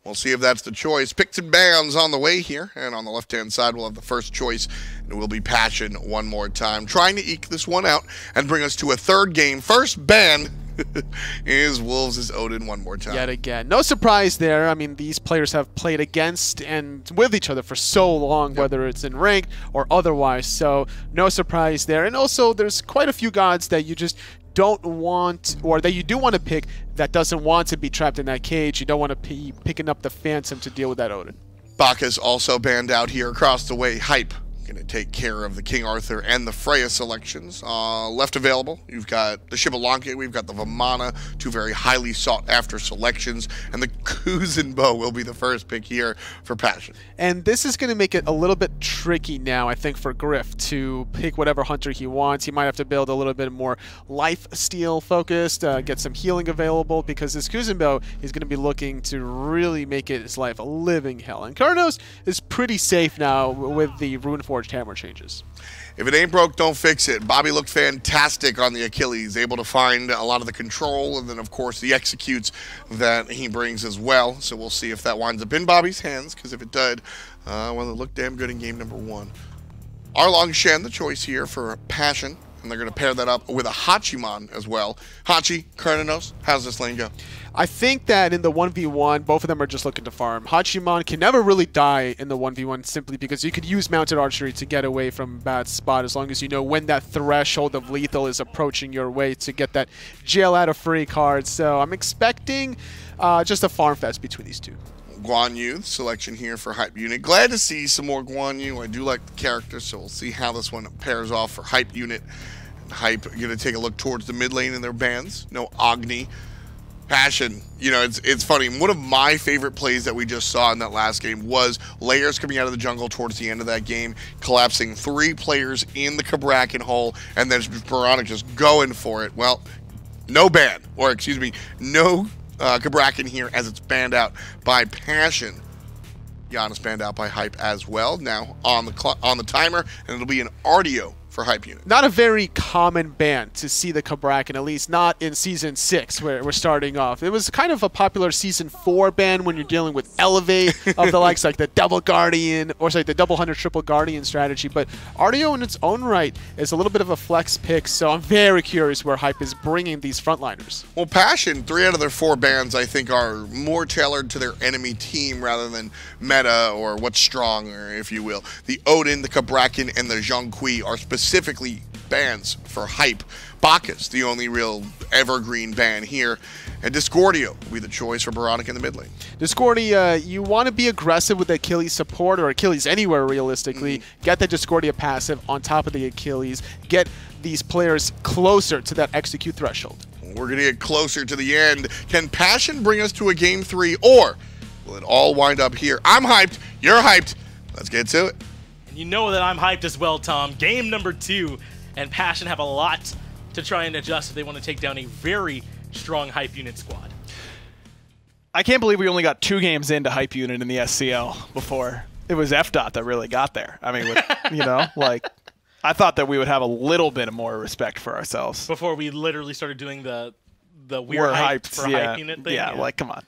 We'll see if that's the choice. Picks and bans on the way here, and on the left-hand side, we'll have the first choice, and it will be Passion one more time, trying to eke this one out and bring us to a third game. First ban is Wolves' Odin one more time. Yet again. No surprise there. I mean, these players have played against and with each other for so long, whether it's in ranked or otherwise, so no surprise there. And also, there's quite a few gods that you just don't want, or that you do want to pick, that doesn't want to be trapped in that cage. You don't want to be picking up the Phantom to deal with that Odin. Bacchus also banned out here across the way. Hype going to take care of the King Arthur and the Freya selections. Left available, you've got the Shibalanka, we've got the Vamana, two very highly sought after selections, and the Kuzenbo will be the first pick here for Passion. And this is going to make it a little bit tricky now, I think, for Gryph to pick whatever hunter he wants. He might have to build a little bit more life steal focused, get some healing available, because this Kuzenbo is going to be looking to really make his life a living hell. And Karnos is pretty safe now with the Runeforged Hammer changes. If it ain't broke, don't fix it. Bobby looked fantastic on the Achilles, able to find a lot of the control and then, of course, the executes that he brings as well. So we'll see if that winds up in Bobby's hands, because if it did, well, it looked damn good in game number 1. Arlong Shen, the choice here for Passion, and they're going to pair that up with a Hachimon as well. Hachi, Karnanos, how's this lane go? I think that in the 1v1, both of them are just looking to farm. Hachimon can never really die in the 1v1 simply because you could use mounted archery to get away from a bad spot as long as you know when that threshold of lethal is approaching your way to get that jail out of free card. So I'm expecting just a farm fest between these two. Guan Yu selection here for Hype Unit. Glad to see some more Guan Yu. I do like the character, so we'll see how this one pairs off for Hype Unit. Hype going to take a look towards the mid lane in their bans. No Agni. Passion, you know, it's funny. One of my favorite plays that we just saw in that last game was Layers coming out of the jungle towards the end of that game, collapsing 3 players in the Cabrakan hole, and then oBoronic just going for it. Well, no ban, or excuse me, no Cabrakan here as it's banned out by Passion. Giannis banned out by Hype as well. Now on the timer, and it'll be an RDO for Hype Unit. Not a very common ban to see the Cabrakan, at least not in Season 6 where we're starting off. It was kind of a popular Season 4 ban when you're dealing with Elevate of the likes like the Double Guardian, or sorry, the Double Hunter Triple Guardian strategy, but RDO in its own right is a little bit of a flex pick, so I'm very curious where Hype is bringing these frontliners. Well, Passion, 3 out of their 4 bans I think are more tailored to their enemy team rather than meta or what's strong, or if you will. The Odin, the Cabrakan, and the Zhongqi are specifically bans for Hype. Bacchus, the only real evergreen ban here. And Discordia will be the choice for oBoronic in the mid lane. Discordia, you want to be aggressive with Achilles support, or Achilles anywhere realistically. Get the Discordia passive on top of the Achilles. Get these players closer to that execute threshold. We're going to get closer to the end. Can Passion bring us to a game 3, or will it all wind up here? I'm hyped. You're hyped. Let's get to it. You know that I'm hyped as well, Tom. Game number 2, and Passion have a lot to try and adjust if they want to take down a very strong Hype Unit squad. I can't believe we only got 2 games into Hype Unit in the SCL before it was FDOT that really got there. I mean, with, you know, like, I thought that we would have a little bit more respect for ourselves. Before we literally started doing the weird hype for Hype Unit thing. Yeah, like, come on.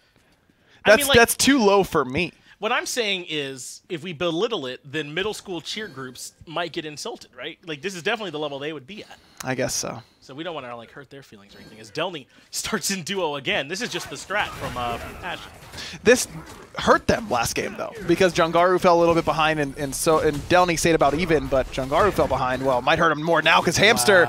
That's too low for me. What I'm saying is, if we belittle it, then middle school cheer groups might get insulted, right? Like, this is definitely the level they would be at. I guess so. So we don't want to like hurt their feelings or anything. As Delnyy starts in duo again, this is just the strat from Passion. This hurt them last game though, because Jangaru fell a little bit behind, and Delnyy stayed about even, but Jangaru fell behind. Well, it might hurt him more now because Hamster,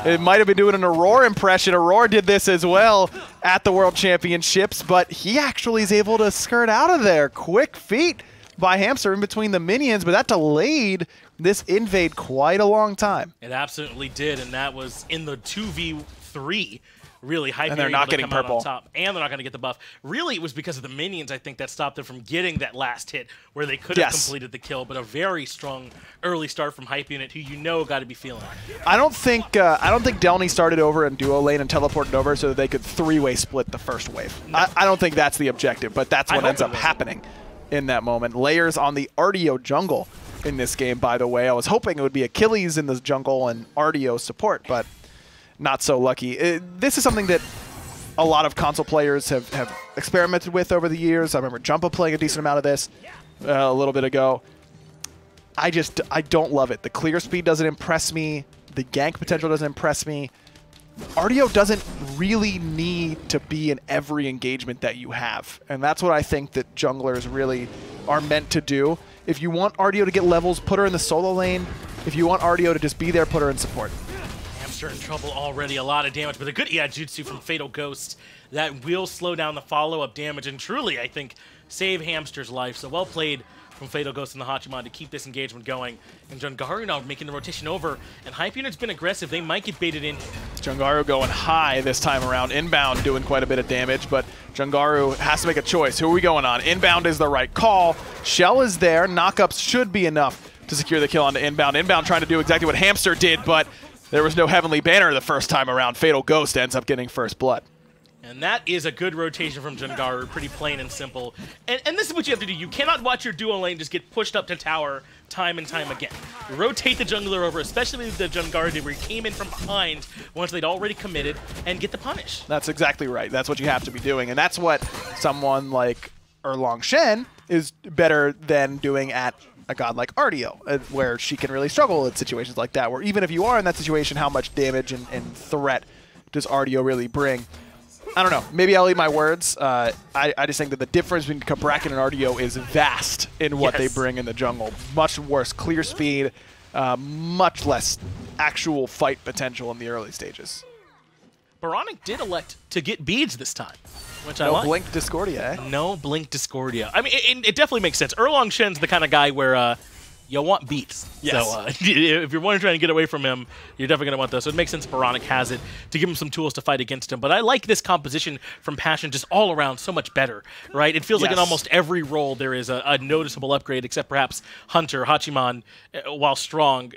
it might have been doing an Aurora impression. Aurora did this as well at the World Championships, but he actually is able to skirt out of there. Quick feet by Hamster in between the minions, but that delayed this invade quite a long time. It absolutely did, and that was in the 2v3. Really hyping, and they're not getting purple on top, and they're not going to get the buff. Really, it was because of the minions, I think, that stopped them from getting that last hit where they could have completed the kill. But a very strong early start from Hype Unit, who you know got to be feeling it. I don't think Delnyy started over in duo lane and teleported over so that they could 3-way split the first wave. No. I don't think that's the objective, but that's what ends up happening in that moment. Layers on the RDO jungle in this game, by the way. I was hoping it would be Achilles in the jungle and RDO support, but not so lucky. This is something that a lot of console players have experimented with over the years. I remember Jumpa playing a decent amount of this a little bit ago. I don't love it. The clear speed doesn't impress me. The gank potential doesn't impress me. RDO doesn't really need to be in every engagement that you have. And that's what I think that junglers really are meant to do. If you want RDO to get levels, put her in the solo lane. If you want RDO to just be there, put her in support. Hamster in trouble already, a lot of damage, but a good Iajutsu from Fatal Ghost that will slow down the follow-up damage and truly, I think, save Hamster's life. So well played from Fatal Ghost and the Hachiman to keep this engagement going. And Jangaru now making the rotation over, and Hype Unit's been aggressive. They might get baited in. Jangaru going high this time around. Inbound doing quite a bit of damage, but Jangaru has to make a choice. Who are we going on? Inbound is the right call. Shell is there. Knockups should be enough to secure the kill onto Inbound. Inbound trying to do exactly what Hamster did, but there was no Heavenly Banner the first time around. Fatal Ghost ends up getting first blood. And that is a good rotation from Jangaru, pretty plain and simple. And this is what you have to do. You cannot watch your duo lane just get pushed up to tower time and time again. Rotate the jungler over, especially the Jangaru did, where he came in from behind once they'd already committed, and get the punish. That's exactly right. That's what you have to be doing. And that's what someone like Erlang Shen is better than doing at a god like RDO, where she can really struggle in situations like that, where even if you are in that situation, how much damage and threat does RDO really bring? I don't know. Maybe I'll eat my words. I just think that the difference between Kabrak and RDO is vast in what they bring in the jungle. Much worse clear speed, much less actual fight potential in the early stages. oBoronic did elect to get beads this time, which I like. No Blink Discordia, eh? No Blink Discordia. I mean, it definitely makes sense. Erlang Shen's the kind of guy where you want beats. Yes. So if you're trying to get away from him, you're definitely going to want those. So it makes sense oBoronic has it to give him some tools to fight against him. But I like this composition from Passion just all around so much better, right? It feels like in almost every role there is a noticeable upgrade, except perhaps Hunter, Hachiman, while strong,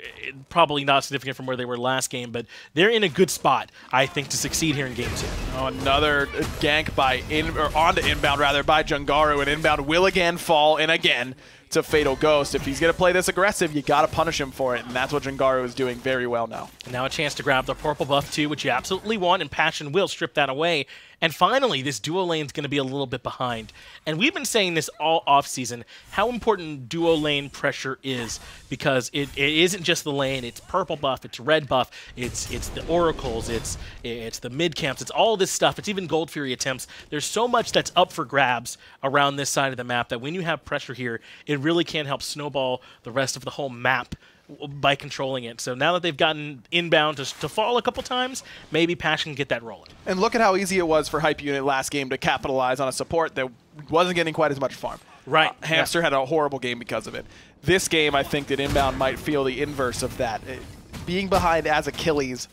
probably not significant from where they were last game, but they're in a good spot, I think, to succeed here in Game 2. Oh, another gank onto Inbound by Jangaru, and Inbound will again fall in again to Fatal Ghost. If he's going to play this aggressive, you got to punish him for it, and that's what Jangaru is doing very well now. Now a chance to grab the purple buff too, which you absolutely want, and Passion will strip that away. And finally, this duo lane's going to be a little bit behind. And we've been saying this all off-season, how important duo lane pressure is, because it isn't just the lane, it's purple buff, it's red buff, it's the oracles, it's the mid camps, it's all this stuff, it's even Gold Fury attempts. There's so much that's up for grabs around this side of the map that when you have pressure here, it really can help snowball the rest of the whole map by controlling it. So now that they've gotten Inbound to fall a couple times, maybe Passion can get that rolling. And look at how easy it was for Hype Unit last game to capitalize on a support that wasn't getting quite as much farm. Right. Hamster had a horrible game because of it. This game, I think that Inbound might feel the inverse of that. Being behind as Achilles,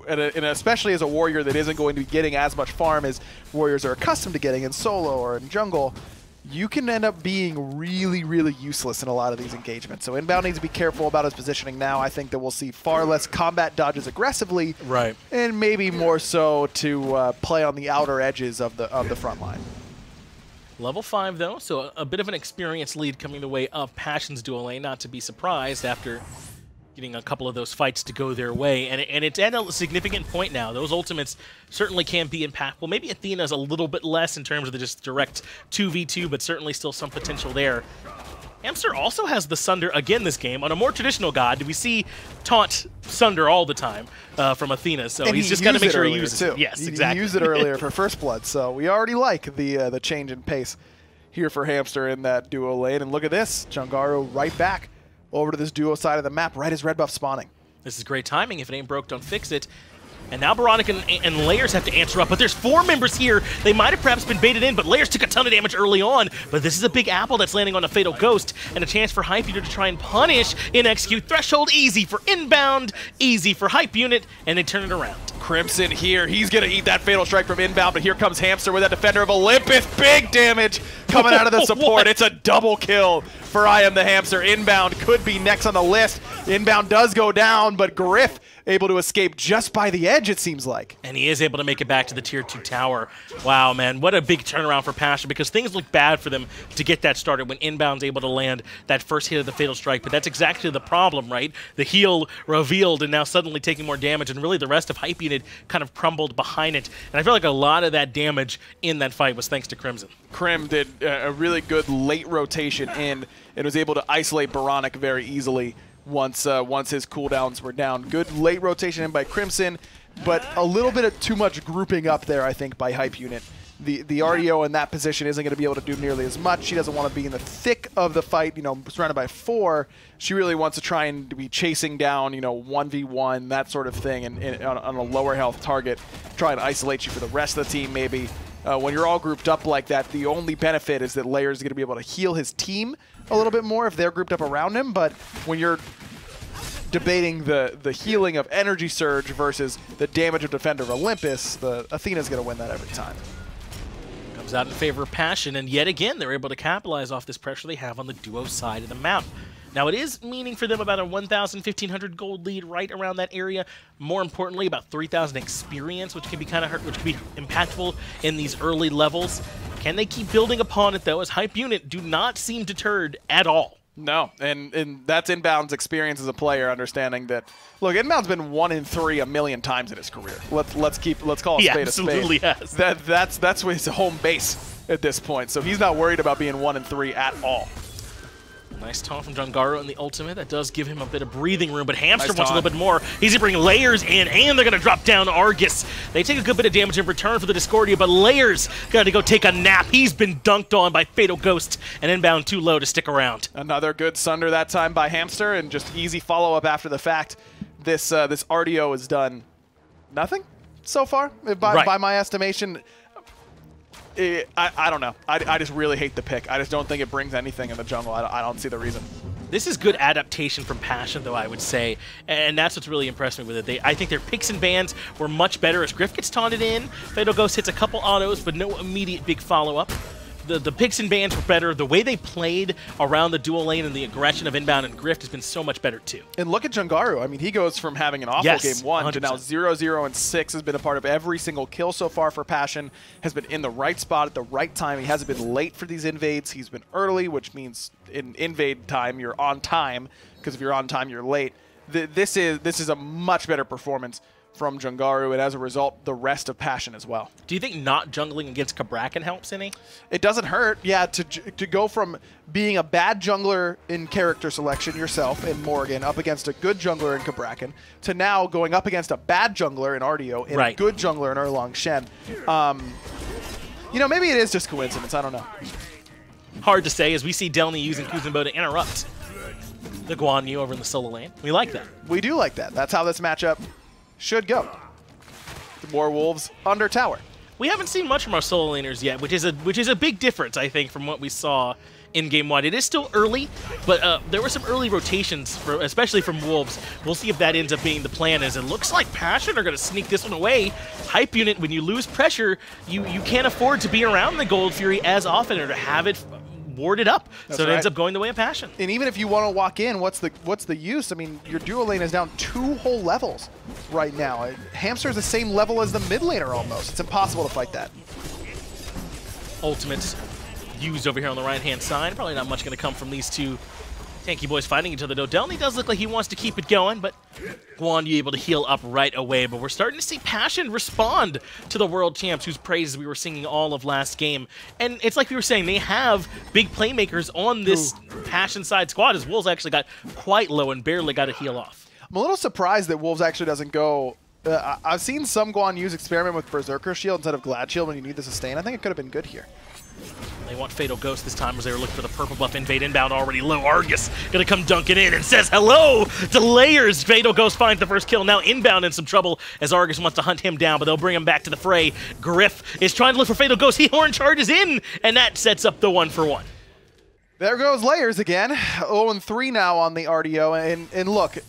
and especially as a warrior that isn't going to be getting as much farm as warriors are accustomed to getting in solo or in jungle, you can end up being really, really useless in a lot of these engagements. So Inbound needs to be careful about his positioning now. I think that we'll see far less combat dodges aggressively, and maybe more so to play on the outer edges of the front line. Level 5 though, so a bit of an experience lead coming the way of Passion's duo lane, not to be surprised after getting a couple of those fights to go their way, and it's at a significant point now. Those ultimates certainly can be impactful. Maybe Athena's a little bit less in terms of the just direct 2v2, but certainly still some potential there. Hamster also has the Sunder again this game. On a more traditional god, we see taunt Sunder all the time from Athena, so he's just got to make sure he uses it. Yes, exactly. He used it earlier for First Blood, so we already like the change in pace here for Hamster in that duo lane. And look at this, Jangaru right back over to this duo side of the map, right as red buff spawning. This is great timing. If it ain't broke, don't fix it. And now oBoronic and Layers have to answer up, but there's 4 members here. They might have perhaps been baited in, but Layers took a ton of damage early on. But this is a big apple that's landing on a Fatal Ghost, and a chance for Hype Unit to try and punish and execute. Threshold easy for Inbound, easy for Hype Unit, and they turn it around. Crimson here, he's going to eat that Fatal Strike from Inbound, but here comes Hamster with that Defender of Olympus. Big damage coming out of the support. It's a double kill for for IAmTheHamster. Inbound could be next on the list. Inbound does go down, but oGryph able to escape just by the edge, it seems like. And he is able to make it back to the Tier 2 tower. Wow, man, what a big turnaround for Passion, because things look bad for them to get that started when Inbound's able to land that first hit of the Fatal Strike, but that's exactly the problem, right? The heal revealed and now suddenly taking more damage, and really the rest of Hype Unit kind of crumbled behind it. And I feel like a lot of that damage in that fight was thanks to Crimson. Crim did a really good late rotation in and was able to isolate oBoronic very easily once his cooldowns were down. Good late rotation in by Crimson, but a little bit of too much grouping up there, I think, by Hype Unit. The RDO in that position isn't going to be able to do nearly as much. She doesn't want to be in the thick of the fight, you know, surrounded by 4. She really wants to try and be chasing down, you know, 1v1, that sort of thing, and on a lower health target, try and isolate you for the rest of the team maybe. When you're all grouped up like that, the only benefit is that Layers is going to be able to heal his team a little bit more if they're grouped up around him, but when you're debating the healing of Energy Surge versus the damage of Defender of Olympus, the Athena's going to win that every time. Comes out in favor of Passion, and yet again, they're able to capitalize off this pressure they have on the duo side of the map. Now, it is meaning for them about a 1,000, 1,500 gold lead right around that area. More importantly, about 3,000 experience, which can be which can be impactful in these early levels. Can they keep building upon it, though, as Hype Unit do not seem deterred at all? No, and that's Inbound's experience as a player, understanding that, look, Inbound's been 1 in 3 a million times in his career. Let's call a spade a spade. He absolutely has. That's his home base at this point, so he's not worried about being 1 in 3 at all. Nice taunt from Jangaru in the ultimate. That does give him a bit of breathing room, but Hamster Nice wants a little bit more. He's going to bring Layers in, and they're going to drop down Argus. They take a good bit of damage in return for the Discordia, but Layers got to go take a nap. He's been dunked on by Fatal Ghost, and Inbound too low to stick around. Another good Sunder that time by Hamster, and just easy follow-up after the fact. This RDO has done nothing so far, by my estimation. I don't know. I just really hate the pick. I just don't think it brings anything in the jungle. I don't see the reason. This is good adaptation from Passion, though, I would say, and that's what's really impressed me with it. I think their picks and bans were much better as Griff gets taunted in. Fatal Ghost hits a couple autos, but no immediate big follow-up. The picks and bans were better. The way they played around the dual lane and the aggression of Inbound and Grift has been so much better, too. And look at Jangaru. I mean, he goes from having an awful game 1 100%. to now 0-0 and 6, has been a part of every single kill so far for Passion, has been in the right spot at the right time. He hasn't been late for these invades. He's been early, which means in invade time, you're on time, because if you're on time, you're late. This is a much better performance from Jangaru, and as a result, the rest of Passion as well. Do you think not jungling against Cabrakan helps any? It doesn't hurt, yeah, to go from being a bad jungler in character selection yourself in Morgan up against a good jungler in Cabrakan to now going up against a bad jungler in RDO and a good jungler in Erlang Shen. You know, maybe it is just coincidence, I don't know. Hard to say, as we see Delnyy using Kuzenbo to interrupt the Guan Yu over in the solo lane. We like that. We do like that. That's how this matchup should go. The MOR Wolves under tower. We haven't seen much from our solo laners yet, which is a big difference, I think, from what we saw in Game 1. It is still early, but there were some early rotations, especially from Wolves. We'll see if that ends up being the plan, as it looks like Passion are going to sneak this one away. Hype Unit, when you lose pressure, you can't afford to be around the Gold Fury as often or to have it warded up. That's so it right. ends up going the way of Passion. And even if you want to walk in, what's the use? I mean, your duo lane is down 2 whole levels right now. Hamster's the same level as the mid laner almost. It's impossible to fight that. Ultimates used over here on the right-hand side. Probably not much going to come from these two tanky boys fighting each other, though. Delnyy does look like he wants to keep it going, but Guan Yu able to heal up right away. But we're starting to see Passion respond to the world champs, whose praises we were singing all of last game. And it's like we were saying, they have big playmakers on this Passion side squad, as Wolves actually got quite low and barely got a heal off. I'm a little surprised that Wolves actually doesn't go... I've seen some Guan Yu's experiment with Berserker Shield instead of Glad Shield when you need the sustain. I think it could have been good here. They want Fatal Ghost this time as they were looking for the purple buff. Invade Inbound already low. Argus gonna come dunking in and says hello to Layers. Fatal Ghost finds the first kill. Now Inbound in some trouble as Argus wants to hunt him down, but they'll bring him back to the fray. Griff is trying to look for Fatal Ghost. He horn charges in, and that sets up the 1-for-1. There goes Layers again. 0-3 now on the RDO. And look,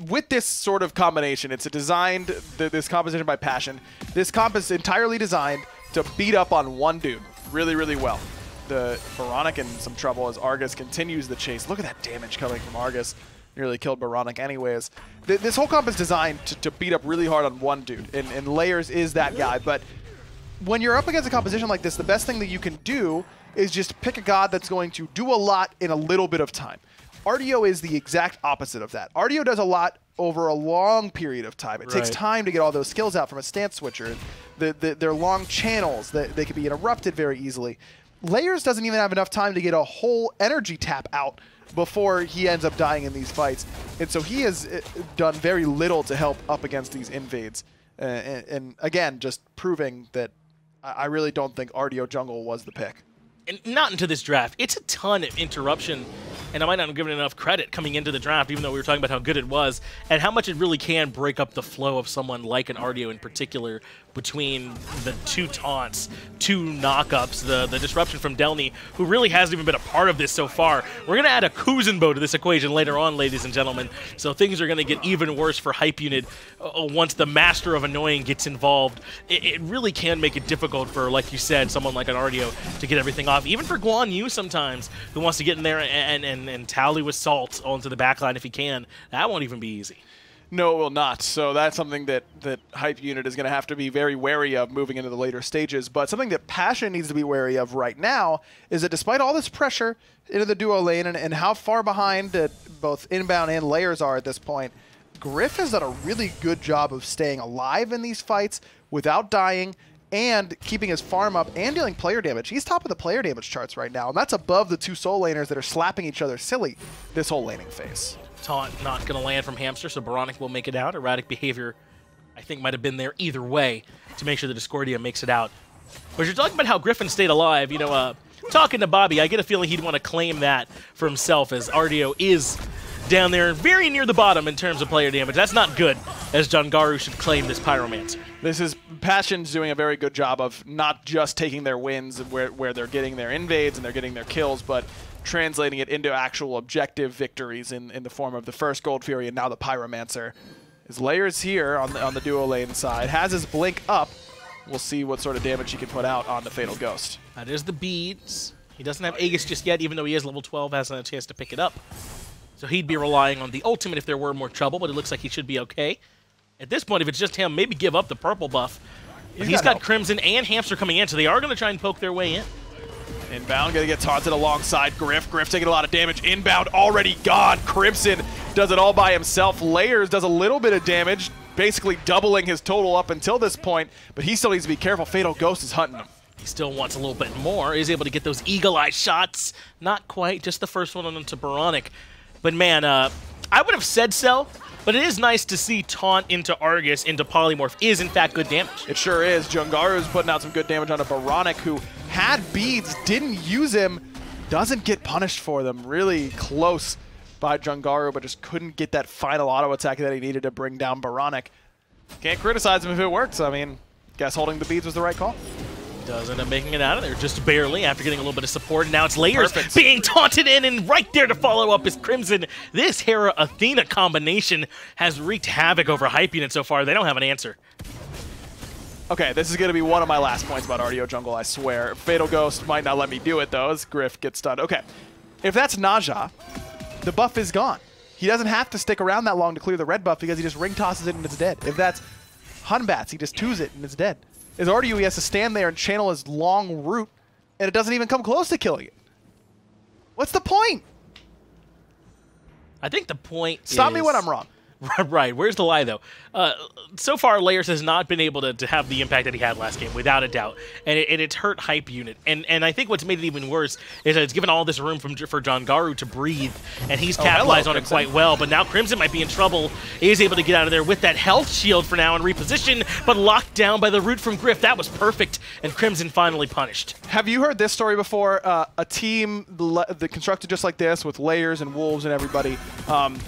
with this sort of combination, it's this composition by Passion. This comp is entirely designed to beat up on one dude really, really well. the oBoronic in some trouble as Argus continues the chase. Look at that damage coming from Argus. Nearly killed oBoronic anyways. This whole comp is designed to beat up really hard on one dude, and Layers is that guy. But when you're up against a composition like this, the best thing that you can do is just pick a god that's going to do a lot in a little bit of time. RDO is the exact opposite of that. RDO does a lot over a long period of time. It takes time to get all those skills out from a stance switcher. They're long channels that they can be interrupted very easily. Layers doesn't even have enough time to get a whole energy tap out before he ends up dying in these fights. And so he has done very little to help up against these invades. And again, just proving that I really don't think RDO jungle was the pick. And not into this draft. It's a ton of interruption, and I might not have given enough credit coming into the draft, even though we were talking about how good it was, and how much it really can break up the flow of someone like an RDO in particular, between the 2 taunts, 2 knockups, the disruption from Delnyy, who really hasn't even been a part of this so far. We're going to add a Kuzenbo to this equation later on, ladies and gentlemen, so things are going to get even worse for Hype Unit once the Master of Annoying gets involved. It really can make it difficult for, like you said, someone like an RDO to get everything off, even for Guan Yu sometimes, who wants to get in there and tally with salt onto the backline if he can. That won't even be easy. No, it will not. So that's something that Hype Unit is going to have to be very wary of moving into the later stages. But something that Passion needs to be wary of right now is that despite all this pressure into the duo lane and how far behind both Inbound and Layers are at this point, oGryph has done a really good job of staying alive in these fights without dying and keeping his farm up and dealing player damage. He's top of the player damage charts right now, and that's above the 2 soul laners that are slapping each other silly this whole laning phase. Taunt not going to land from Hamster, so oBoronic will make it out. Erratic behavior, I think, might have been there either way to make sure the Discordia makes it out. But you're talking about how Griffin stayed alive. You know, talking to Bobby, I get a feeling he'd want to claim that for himself, as RDO is down there very near the bottom in terms of player damage. That's not good, as Jangaru should claim this Pyromancer. This is Passion's doing a very good job of not just taking their wins where they're getting their invades and they're getting their kills, but translating it into actual objective victories in the form of the first Gold Fury and now the Pyromancer. His Layers here on the duo lane side has his blink up. We'll see what sort of damage he can put out on the Fatal Ghost. That is the beads. He doesn't have Aegis just yet, even though he is level 12, hasn't had a chance to pick it up. So he'd be relying on the ultimate if there were more trouble, but it looks like he should be okay. At this point, if it's just him, maybe give up the purple buff. But he's got Crimson and Hamster coming in, so they are going to try and poke their way in. Inbound going to get taunted alongside oGryph. oGryph taking a lot of damage. Inbound already gone. Crimson does it all by himself. Layers does a little bit of damage, basically doubling his total up until this point, but he still needs to be careful. Fatal Ghost is hunting him. He still wants a little bit more. He's able to get those eagle-eye shots. Not quite, just the first one onto oBoronic. But man, I would have said so, but it is nice to see taunt into Argus, into Polymorph, is in fact good damage. It sure is. Jangaru is putting out some good damage on oBoronic, who had beads, didn't use him, doesn't get punished for them. Really close by Jangaru, but just couldn't get that final auto attack that he needed to bring down oBoronic. Can't criticize him if it works. I mean, guess holding the beads was the right call. Does end up making it out of there just barely after getting a little bit of support. And now it's Layers being taunted in, and right there to follow up is Crimson. This Hera-Athena combination has wreaked havoc over Hype Unit so far. They don't have an answer. Okay, this is going to be one of my last points about RDO jungle, I swear. Fatal Ghost might not let me do it, though, as oGryph gets stunned. Okay, if that's Naja, the buff is gone. He doesn't have to stick around that long to clear the red buff because he just ring tosses it and it's dead. If that's Hunbats, he just 2s it and it's dead. As RDO, he has to stand there and channel his long root, and it doesn't even come close to killing it. What's the point? I think the point is... Stop me when I'm wrong. Right, where's the lie, though? So far, Layers has not been able to have the impact that he had last game, without a doubt. And it's hurt Hype Unit. And I think what's made it even worse is that it's given all this room for Jangaru to breathe, and he's capitalized on it quite well. But now Crimson might be in trouble. He is able to get out of there with that health shield for now and reposition, but locked down by the root from oGryph. That was perfect, and Crimson finally punished. Have you heard this story before? A team constructed just like this with Layers and Wolves and everybody,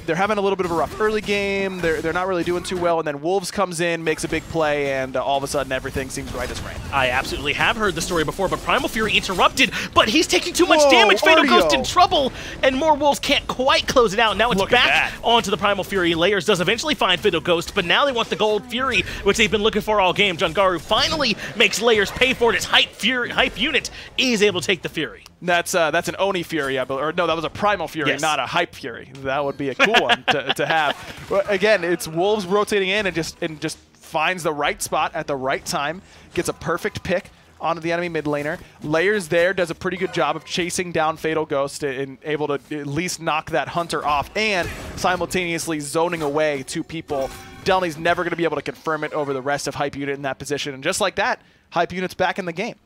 they're having a little bit of a rough early game. game. They're not really doing too well, and then Wolves comes in, makes a big play, and all of a sudden everything seems right as rain. I absolutely have heard the story before, but Primal Fury interrupted, but he's taking too much damage. Fatal Ghost in trouble, and MOR Wolves can't quite close it out. Now it's back onto the Primal Fury. Layers does eventually find Fatal Ghost, but now they want the Gold Fury, which they've been looking for all game. Jangaru finally makes Layers pay for it. His hype unit is able to take the Fury. That's an Oni Fury, I believe. Or no, that was a Primal Fury, not a Hype Fury. That would be a cool one to have. But again, it's Wolves rotating in and just finds the right spot at the right time, gets a perfect pick onto the enemy mid laner. Layers there does a pretty good job of chasing down Fatal Ghost and able to at least knock that Hunter off and simultaneously zoning away two people. Delny's never going to be able to confirm it over the rest of Hype Unit in that position. And just like that, Hype Unit's back in the game.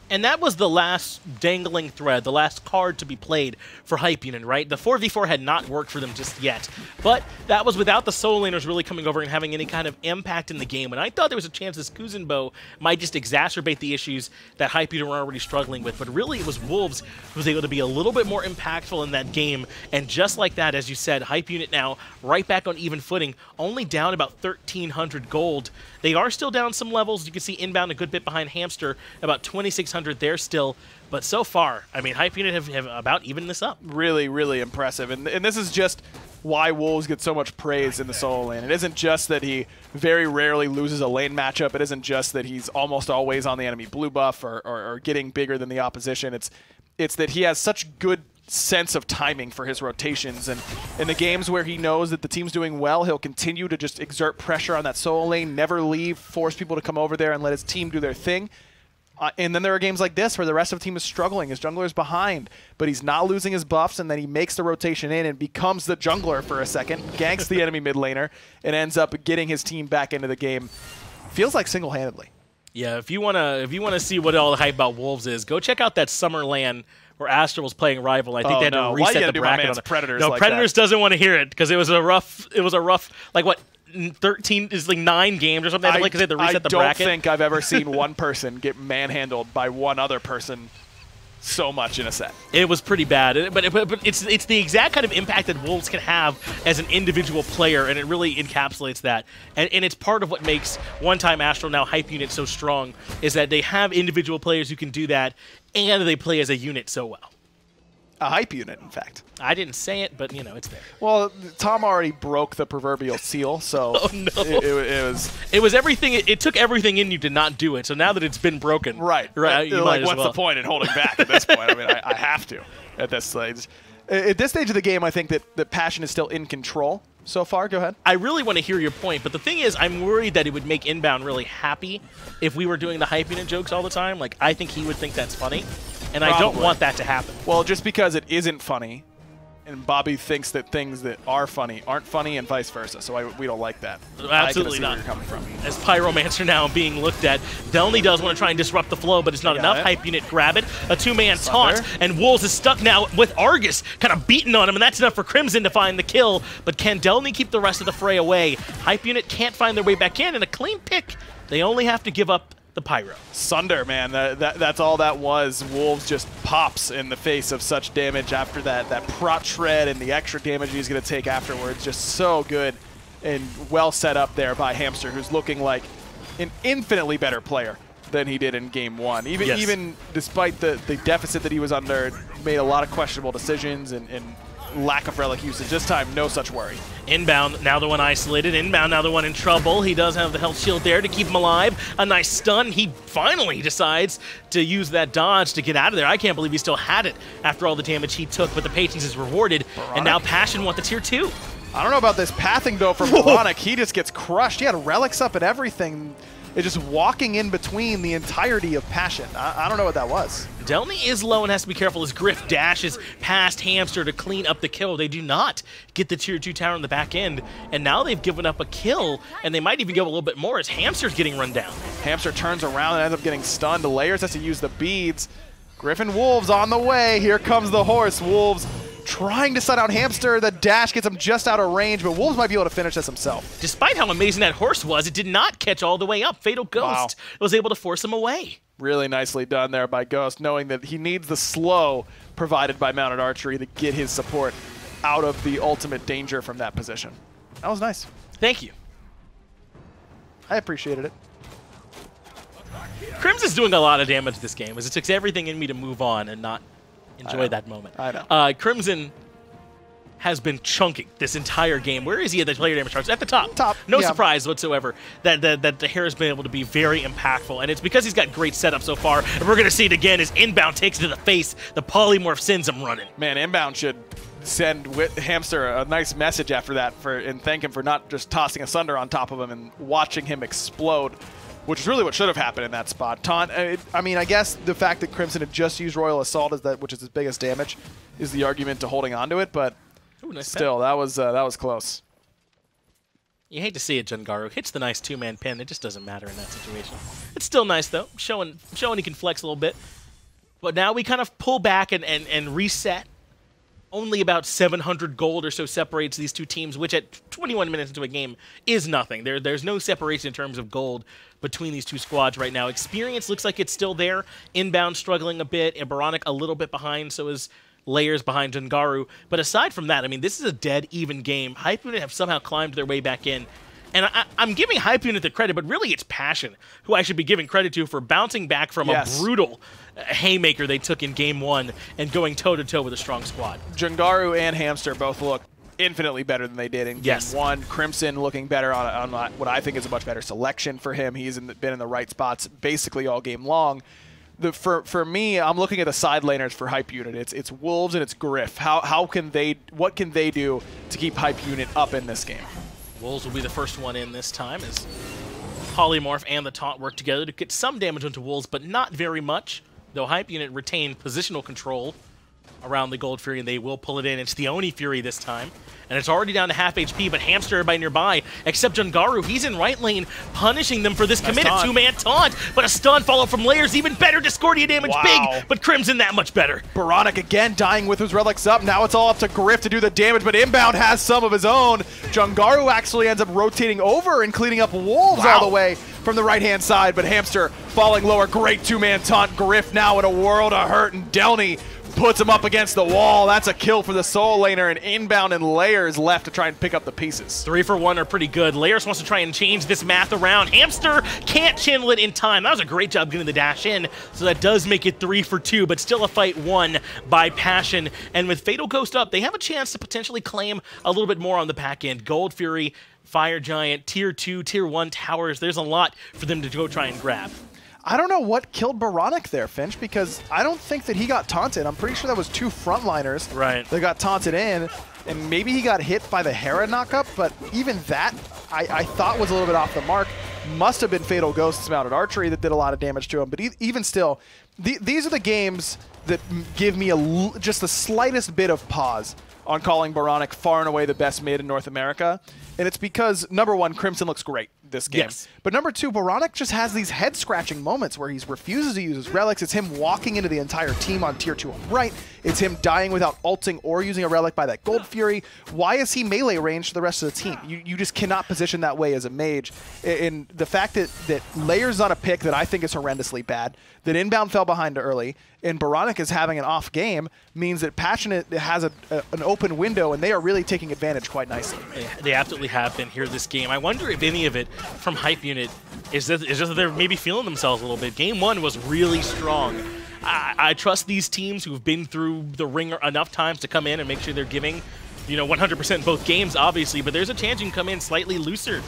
And that was the last dangling thread, the last card to be played for Hype Unit, right? The 4v4 had not worked for them just yet. But that was without the solo laners really coming over and having any kind of impact in the game. And I thought there was a chance this Kuzenbo might just exacerbate the issues that Hype Unit were already struggling with. But really, it was Wolves who was able to be a little bit more impactful in that game. And just like that, as you said, Hype Unit now right back on even footing, only down about 1,300 gold. They are still down some levels. You can see Inbound a good bit behind Hamster, about 2,600 there still. But so far, I mean, Hype Unit have about evened this up. Really, really impressive. And this is just why Wolves get so much praise in the solo lane. It isn't just that he very rarely loses a lane matchup. It isn't just that he's almost always on the enemy blue buff or getting bigger than the opposition. It's that he has such good sense of timing for his rotations, and in the games where he knows that the team's doing well, he'll continue to just exert pressure on that solo lane, never leave, force people to come over there and let his team do their thing. And then there are games like this where the rest of the team is struggling, his jungler's behind, but he's not losing his buffs, and then he makes the rotation in and becomes the jungler for a second, ganks the enemy mid laner, and ends up getting his team back into the game. Feels like single-handedly. Yeah, if you wanna see what all the hype about Wolves is, go check out that Summer LAN where Astra was playing Rival. I think they had to reset the bracket on it. Predators no, like Predators that. doesn't want to hear it because it was a rough, like what, 13 is like 9 games or something. Like they had to reset the bracket. I don't think I've ever seen one person get manhandled by one other person so much in a set. It was pretty bad, but it's the exact kind of impact that Wolves can have as an individual player, and it really encapsulates that. And it's part of what makes One-Time Astral, now Hype Unit, so strong, is that they have individual players who can do that, and they play as a unit so well. A Hype Unit, in fact. I didn't say it, but, you know, it's there. Well, Tom already broke the proverbial seal, so oh, no. it was everything. It took everything in you to not do it. So now that it's been broken, right? You might as what's well. the point in holding back at this point? I mean, I have to at this stage. At this stage of the game, I think that Passion is still in control so far. Go ahead. I really want to hear your point, but the thing is, I'm worried that it would make Inbound really happy if we were doing the Hype Unit jokes all the time. Like, I think he would think that's funny, and I don't want that to happen. Well, just because it isn't funny, and Bobby thinks that things that are funny aren't funny, and vice versa. So we don't like that. Absolutely not. Where you're coming from. As Pyromancer now being looked at, Delnyy does want to try and disrupt the flow, but it's not enough. Hype Unit grab it. A 2-man taunt, and Wolves is stuck now with Argus kind of beating on him, and that's enough for Crimson to find the kill. But can Delnyy keep the rest of the fray away? Hype Unit can't find their way back in, and a clean pick. They only have to give up the Pyro. Sunder, man, that's all that was. Wolves just pops in the face of such damage after that prot shred and the extra damage he's going to take afterwards. Just so good and well set up there by Hamster, who's looking like an infinitely better player than he did in Game 1. Even despite the deficit that he was under, made a lot of questionable decisions and lack of relic usage. This time, no such worry. Inbound, now the one isolated. Inbound, now the one in trouble. He does have the health shield there to keep him alive. A nice stun. He finally decides to use that dodge to get out of there. I can't believe he still had it after all the damage he took, but the patience is rewarded. And now Passion want the tier 2. I don't know about this pathing, though, from oBoronic. He just gets crushed. He had relics up and everything. It's just walking in between the entirety of Passion. I don't know what that was. Delnyy is low and has to be careful as Griff dashes past Hamster to clean up the kill. They do not get the tier 2 tower on the back end, and now they've given up a kill, and they might even go a little bit more as Hamster's getting run down. Hamster turns around and ends up getting stunned. The Layers has to use the beads. Griffin Wolves on the way. Here comes the horse. Wolves trying to stun out Hamster. The dash gets him just out of range, but Wolves might be able to finish this himself. Despite how amazing that horse was, it did not catch all the way up. Fatal Ghost was able to force him away. Really nicely done there by Ghost, knowing that he needs the slow provided by Mounted Archery to get his support out of the ultimate danger from that position. That was nice. Thank you. I appreciated it. Crimson's doing a lot of damage this game, as it took everything in me to move on and not enjoy that moment. I know. Crimson has been chunking this entire game. Where is he at the player damage charts? At the top. Top. No Yeah. surprise whatsoever that the hair has been able to be very impactful, and it's because he's got great setup so far. And we're going to see it again as Inbound takes it to the face. The polymorph sends him running. Man, Inbound should send Hamster a nice message after that and thank him for not just tossing Asunder on top of him and watching him explode, which is really what should have happened in that spot. Taunt, I mean, I guess the fact that Crimson had just used Royal Assault, which is his biggest damage, is the argument to holding on to it, but Ooh, nice still, that was close. You hate to see it, Jangaru. Hits the nice two-man pin. It just doesn't matter in that situation. It's still nice, though, showing he can flex a little bit. But now we kind of pull back and reset. Only about 700 gold or so separates these two teams, which at 21 minutes into a game is nothing. There's no separation in terms of gold between these two squads right now. Experience looks like it's still there. Inbound struggling a bit. oBoronic a little bit behind, so is Layers behind Jangaru. But aside from that, I mean, this is a dead even game. Hype Unit have somehow climbed their way back in. And I'm giving Hype Unit the credit, but really it's Passion who I should be giving credit to for bouncing back from a brutal haymaker they took in Game 1 and going toe-to-toe with a strong squad. Jangaru and Hamster both look infinitely better than they did in Game 1. Crimson looking better on what I think is a much better selection for him. He's been in the right spots basically all game long. For me, I'm looking at the side laners for Hype Unit. It's Wolves and it's oGryph. What can they do to keep Hype Unit up in this game? Wolves will be the first one in this time as Polymorph and the Taunt work together to get some damage onto Wolves, but not very much. Though Hype Unit retain positional control around the Gold Fury, and they will pull it in. It's the Oni Fury this time. And it's already down to half HP, but Hamster everybody nearby, except Jangaru. He's in right lane, punishing them for this committed two-man taunt. But a stun follow from Layers, even better. Discordia damage big, but Crimson that much better. oBoronic again dying with his relics up. Now it's all up to oGryph to do the damage, but Inbound has some of his own. Jangaru actually ends up rotating over and cleaning up Wolves all the way from the right-hand side, but Hamster falling lower. Great two-man taunt. oGryph now in a world of hurt, and Delnyy puts him up against the wall. That's a kill for the Soul Laner, and Inbound and Layers left to try and pick up the pieces. 3 for 1 are pretty good. Layers wants to try and change this math around. Hamster can't channel it in time. That was a great job getting the dash in, so that does make it 3 for 2, but still a fight won by Passion. And with Fatal Ghost up, they have a chance to potentially claim a little bit more on the back end. Gold Fury, Fire Giant, Tier 2, Tier 1 towers. There's a lot for them to go try and grab. I don't know what killed oBoronic there, Finch, because I don't think that he got taunted. I'm pretty sure that was 2 frontliners that got taunted in, and maybe he got hit by the Hera knockup, but even that I thought was a little bit off the mark. Must have been Fatal Ghost's mounted archery that did a lot of damage to him, but even still, these are the games that give me just the slightest bit of pause on calling oBoronic far and away the best mid in North America. And it's because, number one, Crimson looks great this game. Yes. But number two, oBoronic just has these head-scratching moments where he refuses to use his relics. It's him walking into the entire team on Tier 2 on right. It's him dying without ulting or using a relic by that Gold Fury. Why is he melee range to the rest of the team? You just cannot position that way as a mage. And the fact that Layers on a pick that I think is horrendously bad, that Inbound fell behind early, and oBoronic is having an off game means that Passionate has an open window, and they are really taking advantage quite nicely. They absolutely have been here this game. I wonder if any of it from Hype Unit is just that they're maybe feeling themselves a little bit. Game 1 was really strong. I trust these teams who've been through the ringer enough times to come in and make sure they're giving 100% in both games, obviously, but there's a chance you can come in slightly looser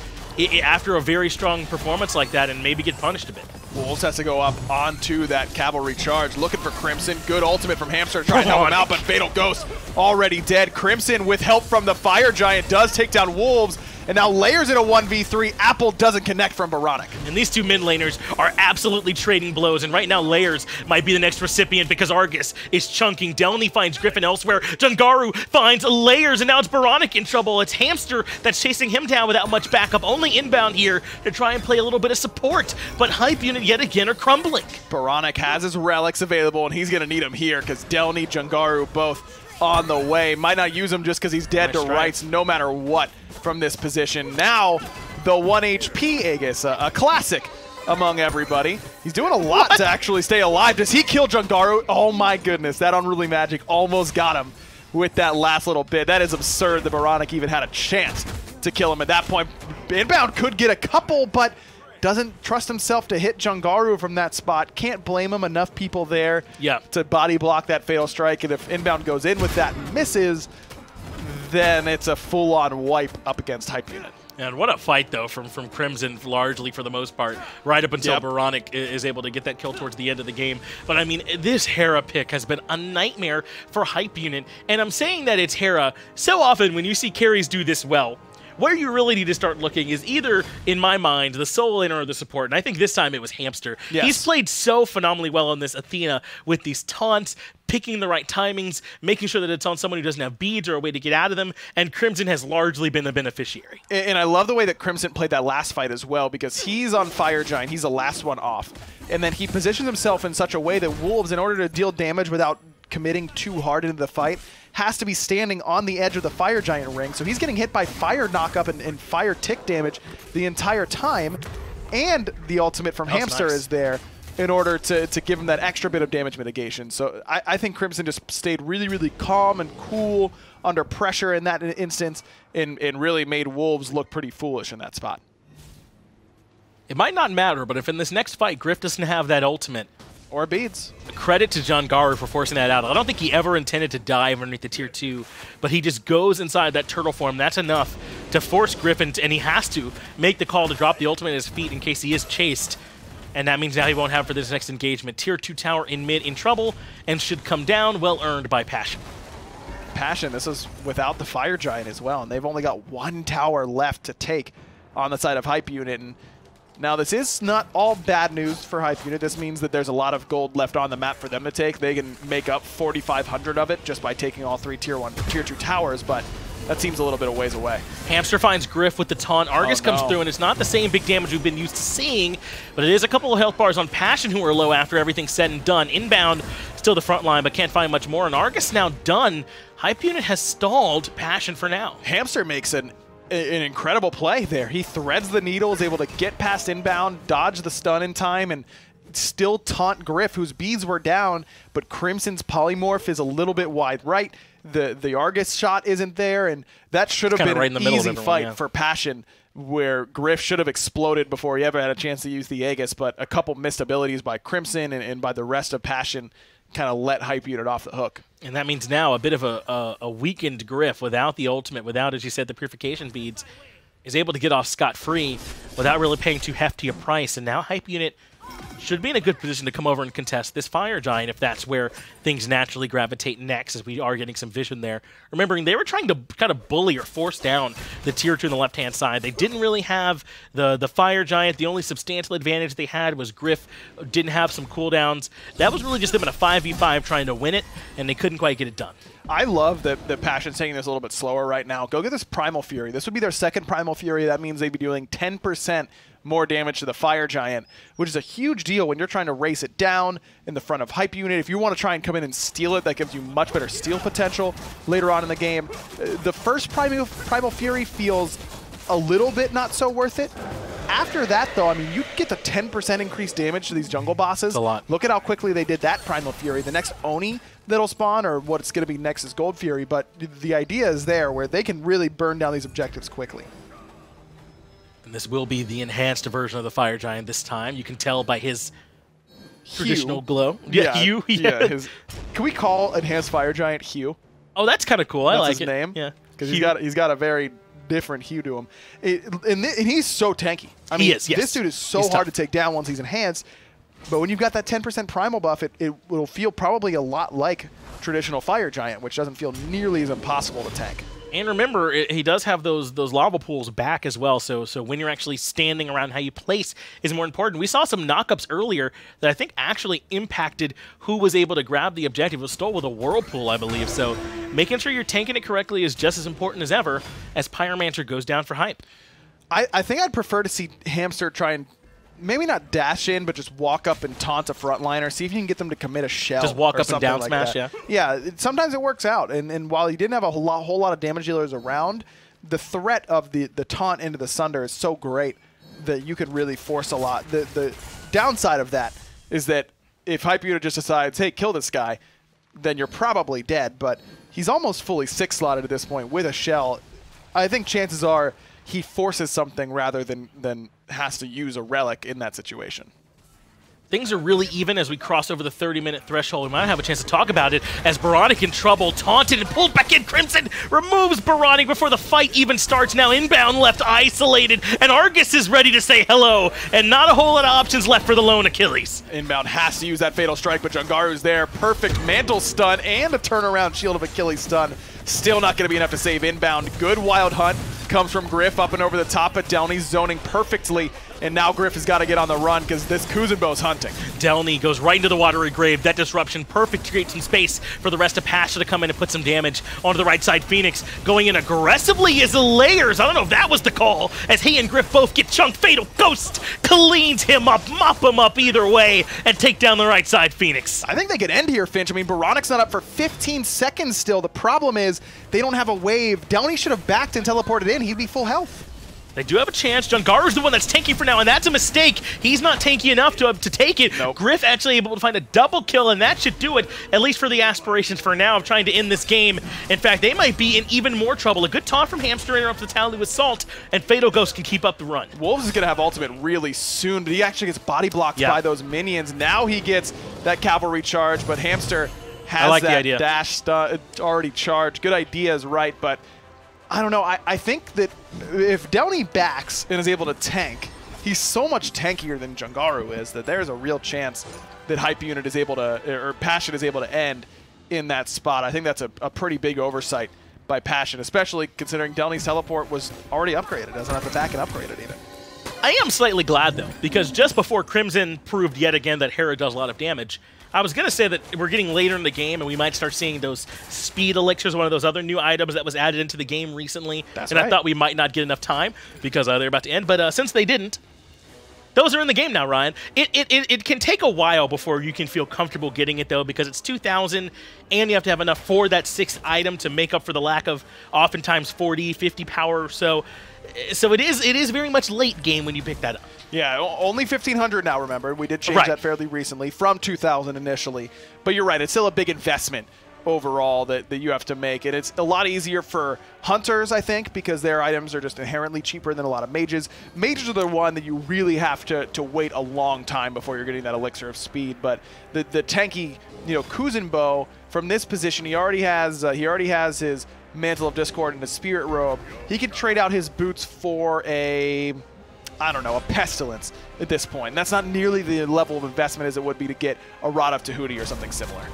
after a very strong performance like that and maybe get punished a bit. Wolves has to go up onto that cavalry charge, looking for Crimson. Good ultimate from Hamster trying to help him out, but Fatal Ghost already dead. Crimson, with help from the Fire Giant, does take down Wolves, and now Layers in a 1v3. Apple doesn't connect from oBoronic. And these two mid laners are absolutely trading blows, and right now Layers might be the next recipient because Argus is chunking. Delnyy finds Griffin elsewhere. Jangaru finds Layers, and now it's oBoronic in trouble. It's Hamster that's chasing him down without much backup. Only Inbound here to try and play a little bit of support, but Hype Unit yet again are crumbling. oBoronic has his relics available, and he's going to need them here because Delnyy, Jangaru both on the way. Might not use him just because he's dead to rights no matter what from this position. Now, the 1 HP Aegis, a classic among everybody. He's doing a lot to actually stay alive. Does he kill Jangaru? Oh my goodness, that Unruly Magic almost got him with that last little bit. That is absurd that oBoronic even had a chance to kill him at that point. Inbound could get a couple, but doesn't trust himself to hit Jangaru from that spot. Can't blame him. Enough people there to body block that fatal strike. And if Inbound goes in with that and misses, then it's a full-on wipe up against Hype Unit. And what a fight, though, from Crimson, largely for the most part, right up until oBoronic is able to get that kill towards the end of the game. But, I mean, this Hera pick has been a nightmare for Hype Unit. And I'm saying that it's Hera so often when you see carries do this well. Where you really need to start looking is either, in my mind, the solo laner or the support. And I think this time it was Hamster. Yes. He's played so phenomenally well on this Athena with these taunts, picking the right timings, making sure that it's on someone who doesn't have beads or a way to get out of them, and Crimson has largely been the beneficiary. And I love the way that Crimson played that last fight as well, because he's on Fire Giant, he's the last one off, and then he positions himself in such a way that Wolves, in order to deal damage without committing too hard into the fight, has to be standing on the edge of the Fire Giant ring, so he's getting hit by fire knockup and fire tick damage the entire time, and the ultimate from Hamster is there in order to give him that extra bit of damage mitigation. So I think Crimson just stayed really, really calm and cool under pressure in that instance, and really made Wolves look pretty foolish in that spot. It might not matter, but if in this next fight Griff doesn't have that ultimate, or beads. Credit to Jangaru for forcing that out. I don't think he ever intended to dive underneath the tier 2, but he just goes inside that turtle form. That's enough to force Griffin, and he has to make the call to drop the ultimate at his feet in case he is chased. And that means now he won't have for this next engagement. Tier 2 tower in mid in trouble and should come down, well earned by Passion. Passion, this is without the Fire Giant as well, and they've only got one tower left to take on the side of Hype Unit. And now, this is not all bad news for Hype Unit. This means that there's a lot of gold left on the map for them to take. They can make up 4,500 of it just by taking all 3 tier 2 towers, but that seems a little bit of ways away. Hamster finds Griff with the taunt. Argus comes through, and it's not the same big damage we've been used to seeing, but it is a couple of health bars on Passion, who are low after everything's said and done. Inbound, still the front line, but can't find much more, and Argus now done. Hype Unit has stalled Passion for now. Hamster makes an incredible play there. He threads the needle, is able to get past Inbound, dodge the stun in time, and still taunt Griff, whose beads were down, but Crimson's polymorph is a little bit wide right. The Argus shot isn't there, and that should have been an easy fight for Passion, where Griff should have exploded before he ever had a chance to use the Aegis, but a couple missed abilities by Crimson and by the rest of Passion kind of let Hype Unit off the hook. And that means now a bit of a weakened Griff without the ultimate, without, as you said, the purification beads, is able to get off scot-free without really paying too hefty a price. And now Hype Unit should be in a good position to come over and contest this Fire Giant if that's where things naturally gravitate next, as we are getting some vision there. Remembering they were trying to kind of bully or force down the tier 2 on the left-hand side. They didn't really have the Fire Giant. The only substantial advantage they had was Griff didn't have some cooldowns. That was really just them in a 5v5 trying to win it, and they couldn't quite get it done. I love that Passion's taking this a little bit slower right now. Go get this Primal Fury. This would be their second Primal Fury. That means they'd be doing 10% more damage to the Fire Giant, which is a huge deal when you're trying to race it down in the front of Hype Unit. If you want to try and come in and steal it, that gives you much better steal potential later on in the game. The first Primal Fury feels a little bit not so worth it. After that, though, I mean, you get the 10% increased damage to these jungle bosses. That's a lot. Look at how quickly they did that Primal Fury. The next Oni that'll spawn, or what's going to be next, is Gold Fury, but the idea is there where they can really burn down these objectives quickly. And this will be the enhanced version of the Fire Giant this time. You can tell by his traditional glow. Yeah, hue. Yeah. Can we call Enhanced Fire Giant Hue? Oh, that's kind of cool. I like his name. Yeah, because he's got a very different hue to him, and he's so tanky. I mean, this dude is so hard to take down once he's enhanced. But when you've got that 10% primal buff, it will feel probably a lot like traditional Fire Giant, which doesn't feel nearly as impossible to tank. And remember, he does have those lava pools back as well, so when you're actually standing around, how you place is more important. We saw some knockups earlier that I think actually impacted who was able to grab the objective. It was stole with a whirlpool, I believe, so making sure you're tanking it correctly is just as important as ever as Pyromancer goes down for Hype. I think I'd prefer to see Hamster try and maybe not dash in, but just walk up and taunt a frontliner, see if you can get them to commit a shell. Just walk up and down like smash, that. Yeah, sometimes it works out. And while he didn't have a whole lot of damage dealers around, the threat of the taunt into the Sunder is so great that you could really force a lot. The downside of that is that if Hype Unit just decides, hey, kill this guy, then you're probably dead. But he's almost fully 6-slotted at this point with a shell. I think chances are he forces something rather than has to use a relic in that situation. Things are really even as we cross over the 30-minute threshold. We might have a chance to talk about it as oBoronic in trouble, taunted and pulled back in. Crimson removes oBoronic before the fight even starts. Now Inbound left isolated, and Argus is ready to say hello, and not a whole lot of options left for the lone Achilles. Inbound has to use that Fatal Strike, but Jangaru's there. Perfect Mantle stun and a turnaround Shield of Achilles stun. Still not going to be enough to save Inbound. Good Wild Hunt comes from oGryph up and over the top, but Delny's zoning perfectly. And now oGryph has got to get on the run because this Kuzenbo's hunting. Delnyy goes right into the watery grave. That disruption perfect to create some space for the rest of Pasha to come in and put some damage onto the right side. Phoenix going in aggressively as layers. I don't know if that was the call, as he and oGryph both get chunked. Fatal Ghost cleans him up, mop him up either way, and take down the right side Phoenix. I think they could end here, Finch. I mean, Boronic's not up for 15 seconds still. The problem is they don't have a wave. Delnyy should have backed and teleported in. He'd be full health. They do have a chance. Jangaru's the one that's tanky for now, and that's a mistake. He's not tanky enough to take it. Nope. oGryph actually able to find a double kill, and that should do it, at least for the aspirations for now of trying to end this game. In fact, they might be in even more trouble. A good taunt from Hamster interrupts the tally with Salt, and Fatal Ghost can keep up the run. Wolves is going to have ultimate really soon, but he actually gets body blocked by those minions. Now he gets that cavalry charge, but Hamster has that dash stun already charged. Good idea is right, but I don't know. I think that if Delnyy backs and is able to tank, he's so much tankier than Jangaru is that there's a real chance that Hype Unit is able to, or Passion is able to end in that spot. I think that's a pretty big oversight by Passion, especially considering Delnyy's teleport was already upgraded. Doesn't have to back and upgrade it even. I am slightly glad, though, because just before Crimson proved yet again that Hera does a lot of damage, I was going to say that we're getting later in the game and we might start seeing those speed elixirs, one of those other new items that was added into the game recently. That's and right. I thought we might not get enough time because they're about to end. But since they didn't, those are in the game now, Ryan. It can take a while before you can feel comfortable getting it, though, because it's 2,000 and you have to have enough for that 6th item to make up for the lack of oftentimes 40, 50 power or so. So it is very much late game when you pick that up. Yeah, only 1,500 now, remember. We did change that fairly recently from 2,000 initially. But you're right, it's still a big investment overall that you have to make. And it's a lot easier for hunters, I think, because their items are just inherently cheaper than a lot of mages. Mages are the one that you really have to wait a long time before you're getting that elixir of speed. But the tanky, Kuzenbo, from this position, he already has his Mantle of Discord and a Spirit Robe. He can trade out his boots for a Pestilence at this point. And that's not nearly the level of investment as it would be to get a Rod of Tahuti or something similar.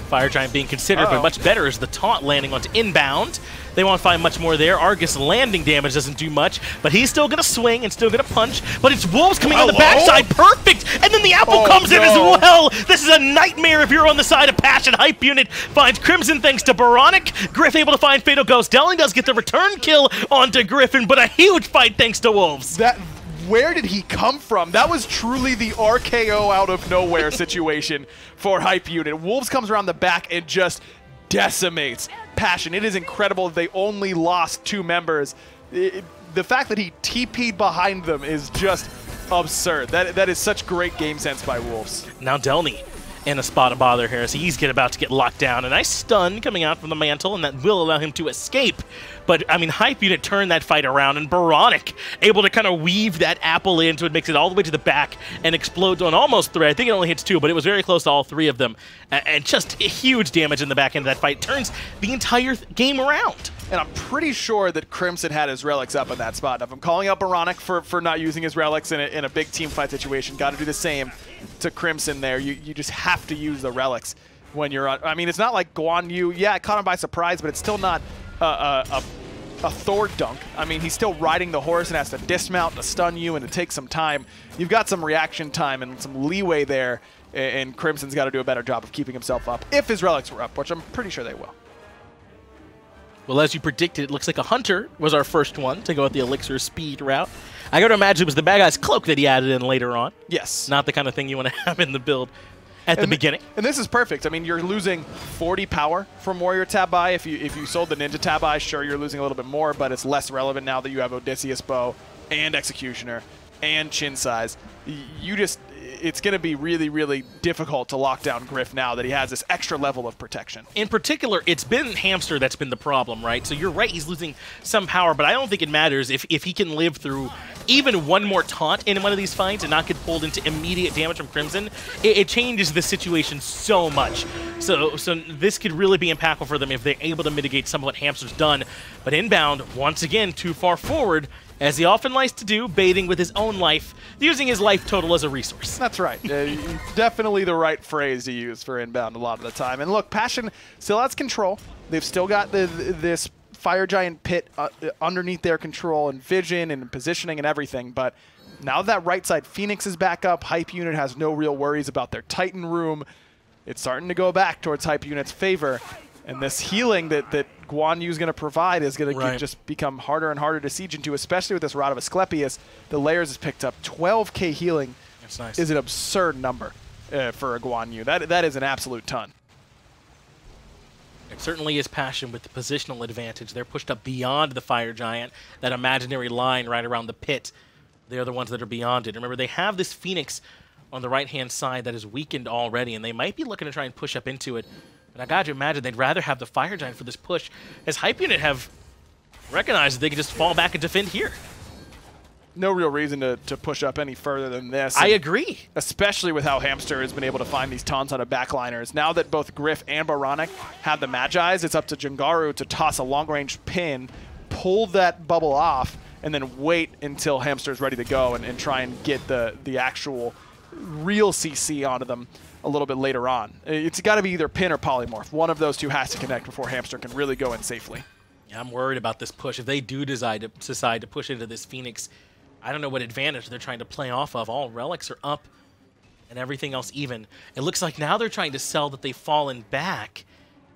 Fire Giant being considered, but much better is the taunt landing onto Inbound. They won't find much more there. Argus landing damage doesn't do much, but he's still going to swing and still going to punch. But it's Wolves coming on the backside. Perfect! And then the apple comes in as well. This is a nightmare if you're on the side of Passion. Hype Unit finds Crimson thanks to oBoronic. Oggryph able to find Fatal Ghost. Delnyy does get the return kill onto Griffin, but a huge fight thanks to Wolves. Where did he come from? That was truly the RKO out of nowhere situation for Hype Unit. Wolves comes around the back and just decimates Passion. It is incredible that they only lost 2 members. The fact that he TP'd behind them is just absurd. That is such great game sense by Wolves. Now Delnyy in a spot of bother here, so he's about to get locked down. A nice stun coming out from the mantle, and that will allow him to escape. But, I mean, Hype Unit turned that fight around, and oBoronic able to kind of weave that apple in so it makes it all the way to the back and explodes on almost 3. I think it only hits 2, but it was very close to all 3 of them. And just huge damage in the back end of that fight. Turns the entire game around. And I'm pretty sure that Crimson had his relics up in that spot. If I'm calling out oBoronic for not using his relics in a big team fight situation, got to do the same to Crimson there. You just have to use the relics when you're on. I mean, it's not like Guan Yu. Yeah, it caught him by surprise, but it's still not a Thor dunk. I mean, he's still riding the horse and has to dismount to stun you and to take some time. You've got some reaction time and some leeway there, and Crimson's got to do a better job of keeping himself up if his relics were up, which I'm pretty sure they will. Well, as you predicted, it looks like a Hunter was our first one to go with the Elixir speed route. I got to imagine it was the bad guy's cloak that he added in later on. Yes. Not the kind of thing you want to have in the build at the beginning. And this is perfect. I mean, you're losing 40 power from Warrior Tabai. If you sold the Ninja Tabai, sure, you're losing a little bit more, but it's less relevant now that you have Odysseus Bow and Executioner and Chin Size. it's going to be really, really difficult to lock down Gryph now that he has this extra level of protection. In particular, it's been Hamster that's been the problem, right? So you're right, he's losing some power, but I don't think it matters if he can live through even one more taunt in one of these fights and not get pulled into immediate damage from Crimson. It changes the situation so much. So this could really be impactful for them if they're able to mitigate some of what Hamster's done. But Inbound, once again, too far forward, as he often likes to do, baiting with his own life, using his life total as a resource. That's right. Definitely the right phrase to use for Inbound a lot of the time. And look, Passion still has control. They've still got this Fire Giant pit underneath their control and vision and positioning and everything. But now that right side Phoenix is back up, Hype Unit has no real worries about their Titan room. It's starting to go back towards Hype Unit's favor. And this healing that Guan Yu is going to provide is going to just become harder and harder to siege into, especially with this Rod of Asclepius. The layers has picked up 12k healing. That's nice. Is an absurd number for a Guan Yu. That is an absolute ton. It certainly is Passion with the positional advantage. They're pushed up beyond the Fire Giant, that imaginary line right around the pit. They're the ones that are beyond it. Remember, they have this Phoenix on the right-hand side that is weakened already, and they might be looking to try and push up into it. And I got to imagine they'd rather have the Fire Giant for this push, as Hype Unit have recognized that they can just fall back and defend here. No real reason to push up any further than this. I agree. Especially with how Hamster has been able to find these taunts on a backliners. Now that both Gryph and oBoronic have the Magi's, it's up to Jangaru to toss a long-range pin, pull that bubble off, and then wait until Hamster's ready to go and try and get the actual real CC onto them a little bit later on. It's got to be either pin or polymorph. One of those two has to connect before Hamster can really go in safely. Yeah, I'm worried about this push. If they do decide to push into this Phoenix, I don't know what advantage they're trying to play off of. All relics are up and everything else even. It looks like now they're trying to sell that they've fallen back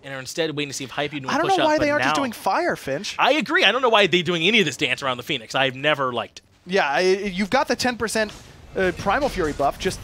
and are instead waiting to see if Hype Unit will push up. I don't know why they aren't just doing fire, Finch. I agree. I don't know why they're doing any of this dance around the Phoenix. I've never liked it. Yeah, you've got the 10% Primal Fury buff. Just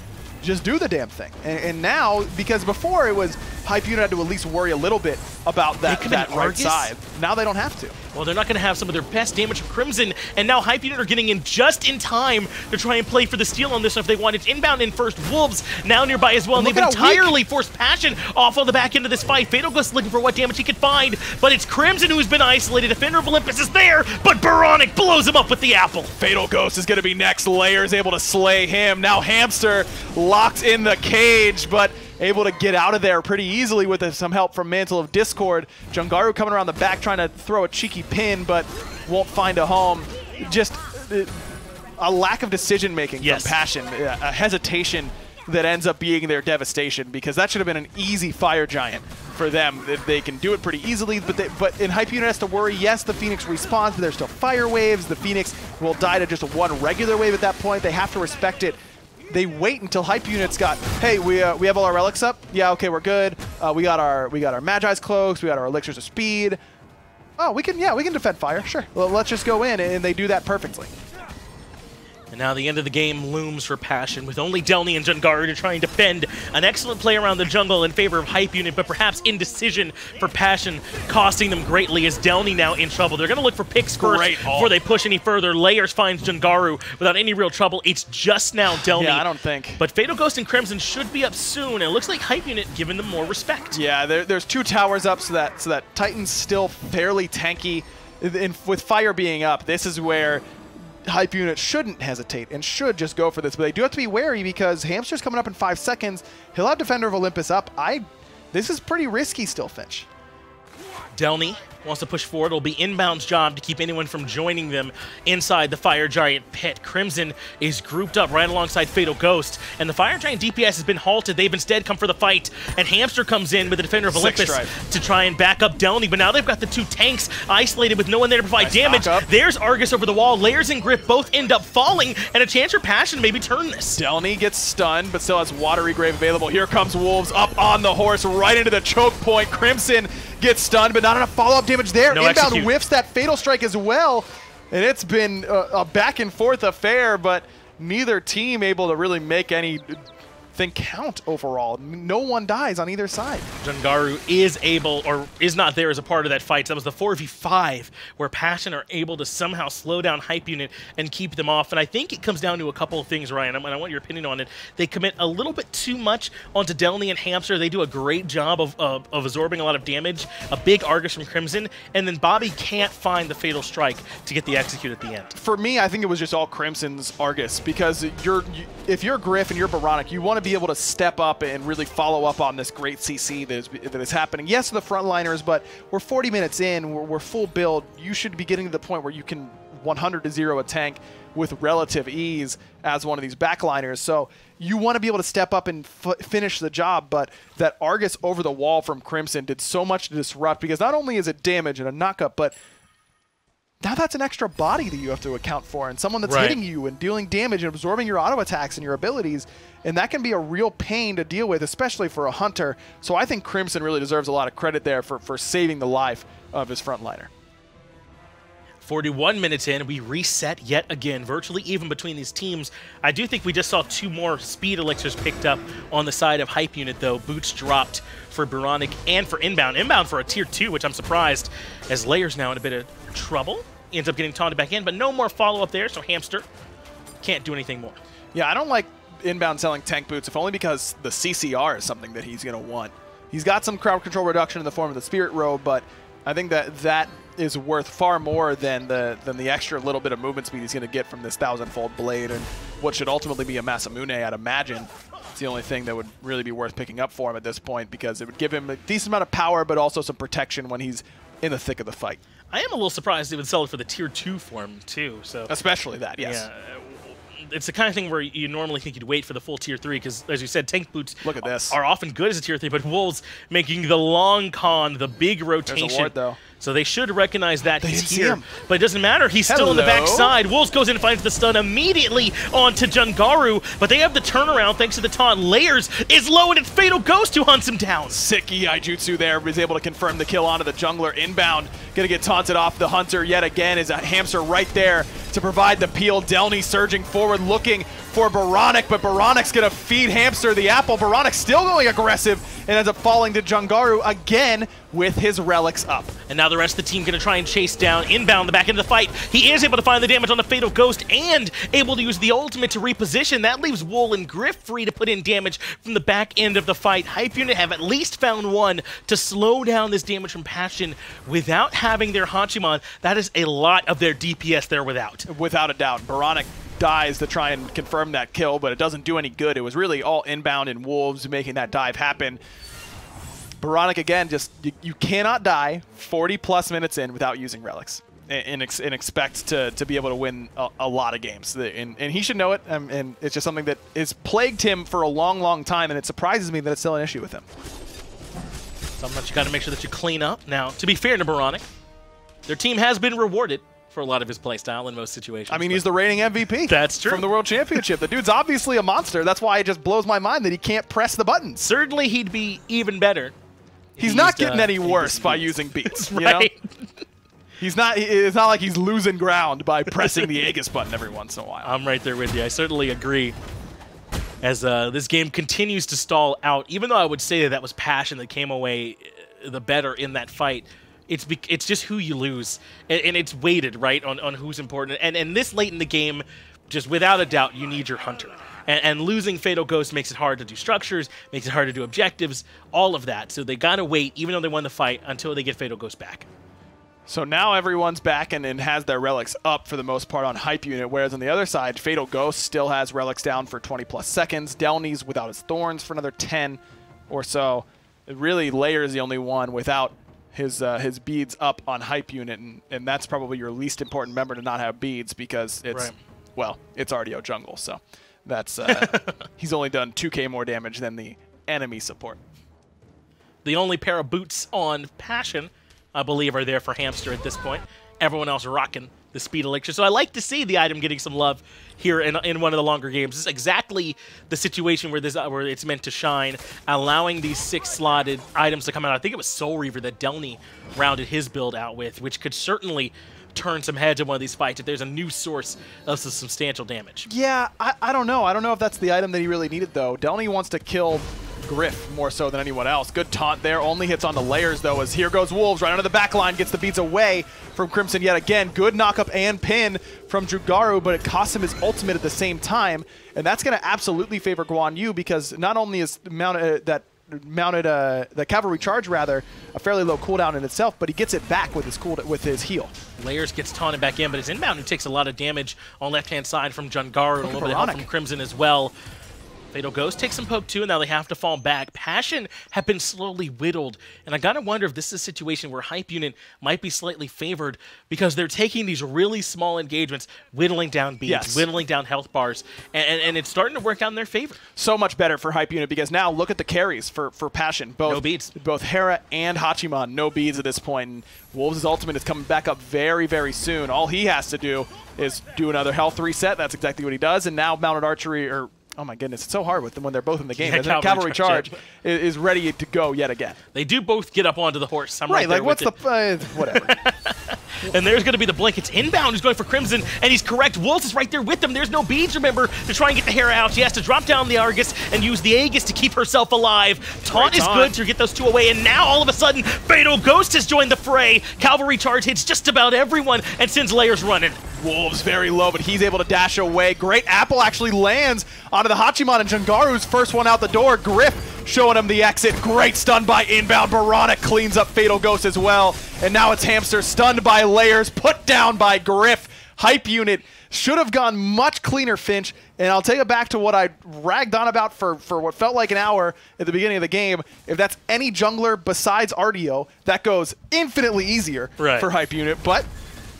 do the damn thing. And now, because before it was Hype Unit had to at least worry a little bit about that right side. Now they don't have to. Well, they're not going to have some of their best damage from Crimson, and now Hype Unit are getting in just in time to try and play for the steal on this. If they wanted Inbound in first, Wolves now nearby as well, and they've entirely forced Passion off on the back end of this fight. Fatal Ghost looking for what damage he can find, but it's Crimson who's been isolated. Defender of Olympus is there, but oBoronic blows him up with the apple. Fatal Ghost is going to be next. Layer's able to slay him. Now Hamster locked in the cage, but able to get out of there pretty easily with some help from Mantle of Discord. Jangaru coming around the back trying to throw a cheeky pin, but won't find a home. Just a lack of decision-making from Passion, a hesitation that ends up being their devastation, because that should have been an easy Fire Giant for them. They can do it pretty easily, but in Hype Unit has to worry. Yes, the Phoenix respawns, but there's still fire waves. The Phoenix will die to just one regular wave at that point. They have to respect it. They wait until Hype Unit's got, hey, we have all our relics up. Yeah, okay, we're good. We got our Magi's cloaks. We got our elixirs of speed. Oh, we can defend fire. Sure. Well, let's just go in, and they do that perfectly. And now the end of the game looms for Passion, with only Delnyy and Jangaru to try and defend. An excellent play around the jungle in favor of Hype Unit, but perhaps indecision for Passion, costing them greatly as Delnyy now in trouble. They're going to look for picks first before they push any further. Layers finds Jangaru without any real trouble. It's just now Delnyy. Yeah, I don't think. But Fatal Ghost and Crimson should be up soon, and it looks like Hype Unit giving them more respect. Yeah, there's two towers up, so that Titan's still fairly tanky. With fire being up, this is where Hype Unit shouldn't hesitate and should just go for this, but they do have to be wary because Hamster's coming up in 5 seconds. He'll have Defender of Olympus up. This is pretty risky still, Finch. Delnyy wants to push forward. It'll be Inbound's job to keep anyone from joining them inside the Fire Giant pit. Crimson is grouped up right alongside Fatal Ghost, and the Fire Giant DPS has been halted. They've instead come for the fight, and Hamster comes in with the Defender of Olympus to try and back up Delnyy, but now they've got the two tanks isolated with no one there to provide damage. There's Argus over the wall. Layers and Gryph both end up falling, and a chance for Passion maybe turn this. Delnyy gets stunned, but still has Watery Grave available. Here comes Wolves up on the horse right into the choke point. Crimson gets stunned, but not enough follow-up damage there. Inbound whiffs that Fatal Strike as well, and it's been a back-and-forth affair, but neither team able to really make any than count overall. No one dies on either side. Jangaru is able, or is not there as a part of that fight. So that was the 4v5 where Passion are able to somehow slow down Hype Unit and keep them off. And I think it comes down to a couple of things, Ryan, and I want your opinion on it. They commit a little bit too much onto Delnyy and Hamster. They do a great job of absorbing a lot of damage, a big Argus from Crimson, and then Bobby can't find the Fatal Strike to get the execute at the end. For me, I think it was just all Crimson's Argus, because if you're Gryph and you're Oboronic, you want to be able to step up and really follow up on this great CC that is happening. Yes, the frontliners, but we're 40 minutes in, we're full build. You should be getting to the point where you can 100-0 a tank with relative ease as one of these backliners. So you want to be able to step up and finish the job, but that Argus over the wall from Crimson did so much to disrupt, because not only is it damage and a knockup, but now that's an extra body that you have to account for, and someone that's hitting you and dealing damage and absorbing your auto attacks and your abilities, and that can be a real pain to deal with, especially for a hunter. So I think Crimson really deserves a lot of credit there for saving the life of his frontliner. 41 minutes in, we reset yet again, virtually even between these teams. I do think we just saw 2 more speed elixirs picked up on the side of Hype Unit, though. Boots dropped for Oboronic and for Inbound. Inbound for a tier 2, which I'm surprised, as Layer's now in a bit of trouble. He ends up getting taunted back in, but no more follow-up there, so Hamster can't do anything more. Yeah, I don't like Inbound selling tank boots, if only because the CCR is something that he's going to want. He's got some crowd control reduction in the form of the Spirit Robe, but I think that is worth far more than the extra little bit of movement speed he's going to get from this 1000-fold blade, and what should ultimately be a Masamune, I'd imagine. It's the only thing that would really be worth picking up for him at this point, because it would give him a decent amount of power, but also some protection when he's in the thick of the fight. I am a little surprised they would sell it for the tier 2 form, too. So especially that, yes. Yeah, it's the kind of thing where you normally think you'd wait for the full tier 3, because, as you said, tank boots Look at this. are often good as a tier 3, but Wolves making the long con, the big rotation. There's a ward, though. So they should recognize that They he's didn't see here. him. But it doesn't matter. He's still on the backside. Wolves goes in and finds the stun immediately onto Jangaru, but they have the turnaround thanks to the taunt. Layers is low, and it's Fatal Ghost who hunts him down. Sick EI Jutsu there, is able to confirm the kill onto the jungler. Inbound, gonna get taunted off the hunter yet again, is a Hamster right there to provide the peel. Delnyy surging forward, looking for Oboronic, but Boronic's gonna feed Hamster the apple. Oboronic still going aggressive and ends up falling to Jangaru again with his relics up. And now the rest of the team going to try and chase down Inbound the back end of the fight. He is able to find the damage on the Fatal Ghost and able to use the ultimate to reposition. That leaves Wool and Gryph free to put in damage from the back end of the fight. Hype Unit have at least found one to slow down this damage from Passion without having their Hachiman. That is a lot of their DPS there without. Without a doubt. Oboronic dies to try and confirm that kill, but it doesn't do any good. It was really all Inbound and Wolves making that dive happen. Oboronic, again, just you cannot die 40-plus minutes in without using relics and expect to be able to win a lot of games. And he should know it, and it's just something that has plagued him for a long, long time, and it surprises me that it's still an issue with him. Something that you got to make sure that you clean up. Now, to be fair to Oboronic, their team has been rewarded for a lot of his playstyle in most situations. I mean, he's the reigning MVP. That's true. From the World Championship. The dude's obviously a monster. That's why it just blows my mind that he can't press the buttons. Certainly he'd be even better. He's not getting any worse by using beats. Right. You know? It's not like he's losing ground by pressing the Aegis button every once in a while. I'm right there with you. I certainly agree. As this game continues to stall out, even though I would say that was Passion that came away the better in that fight, it's just who you lose, and it's weighted, right, on who's important. And this late in the game, just without a doubt, you need your hunter. And losing Fatal Ghost makes it hard to do structures, makes it hard to do objectives, all of that. So they got to wait, even though they won the fight, until they get Fatal Ghost back. So now everyone's back and has their relics up for the most part on Hype Unit, whereas on the other side, Fatal Ghost still has relics down for 20-plus seconds. Delny's without his thorns for another 10 or so. Really, Layer's the only one without his beads up on Hype Unit, and that's probably your least important member to not have beads, because it's, well, it's RDO jungle, so that's he's only done 2k more damage than the enemy support. The only pair of boots on Passion, I believe, are there for Hamster at this point. Everyone else rocking the speed elixir. So I like to see the item getting some love here in one of the longer games. This is exactly the situation where it's meant to shine, allowing these 6-slotted items to come out. I think it was Soul Reaver that Delnyy rounded his build out with, which could certainly turn some heads in one of these fights if there's a new source of some substantial damage. Yeah, I don't know. I don't know if that's the item that he really needed, though. Delnyy wants to kill oGryph more so than anyone else. Good taunt there. Only hits on the layers, though, as here goes Wolves right under the back line, gets the beats away from Crimson yet again. Good knockup and pin from Jangaru, but it costs him his ultimate at the same time, and that's going to absolutely favor Guan Yu, because not only is the cavalry charge rather a fairly low cooldown in itself, but he gets it back with his heal. Layers gets taunted back in, but his inbound, he takes a lot of damage on left-hand side from Jangaru, and a little bit of help from Crimson as well. Fatal Ghost takes some poke too, and now they have to fall back. Passion have been slowly whittled, and I gotta wonder if this is a situation where Hype Unit might be slightly favored because they're taking these really small engagements, whittling down beats, whittling down health bars, and it's starting to work out in their favor. So much better for Hype Unit, because now look at the carries for Passion. No beads. Both Hera and Hachiman, no beads at this point. And Wolves' ultimate is coming back up very, very soon. All he has to do is do another health reset. That's exactly what he does. And now Mounted Archery, or oh my goodness, it's so hard with them when they're both in the game. Yeah, Cavalry Charge is ready to go yet again. They do both get up onto the horse. I'm right there like what's with the whatever. And there's going to be the blink. It's Inbound who's going for Crimson, and he's correct. Wolves is right there with him. There's no beads, remember, to try and get the Hera out. She has to drop down the Argus and use the Aegis to keep herself alive. Taunt is good to get those two away, and now all of a sudden, Fatal Ghost has joined the fray. Cavalry Charge hits just about everyone and sends Layers running. Wolves very low, but he's able to dash away. Great apple actually lands onto the Hachiman, and Jangaru's first one out the door. OGryph showing him the exit. Great stun by Inbound. oBoronic cleans up Fatal Ghost as well. And now it's Hamster stunned by Layers, put down by oGryph. Hype Unit should have gone much cleaner, Finch. And I'll take it back to what I ragged on about for what felt like an hour at the beginning of the game. If that's any jungler besides RDO, that goes infinitely easier for Hype Unit. But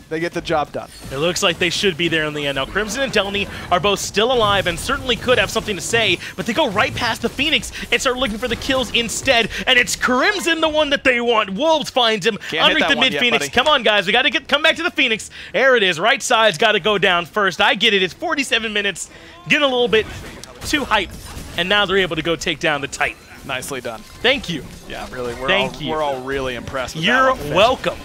they get the job done. It looks like they should be there in the end. Now, Crimson and Delnyy are both still alive and certainly could have something to say, but they go right past the Phoenix and start looking for the kills instead, and it's Crimson the one that they want. Wolves finds him underneath the mid-Phoenix. Come on, guys. We got to come back to the Phoenix. There it is. Right side's got to go down first. I get it. It's 47 minutes. Getting a little bit too hyped, and now they're able to go take down the Titan. Nicely done. Thank you. Yeah, really. We're all really impressed with You're that one, welcome.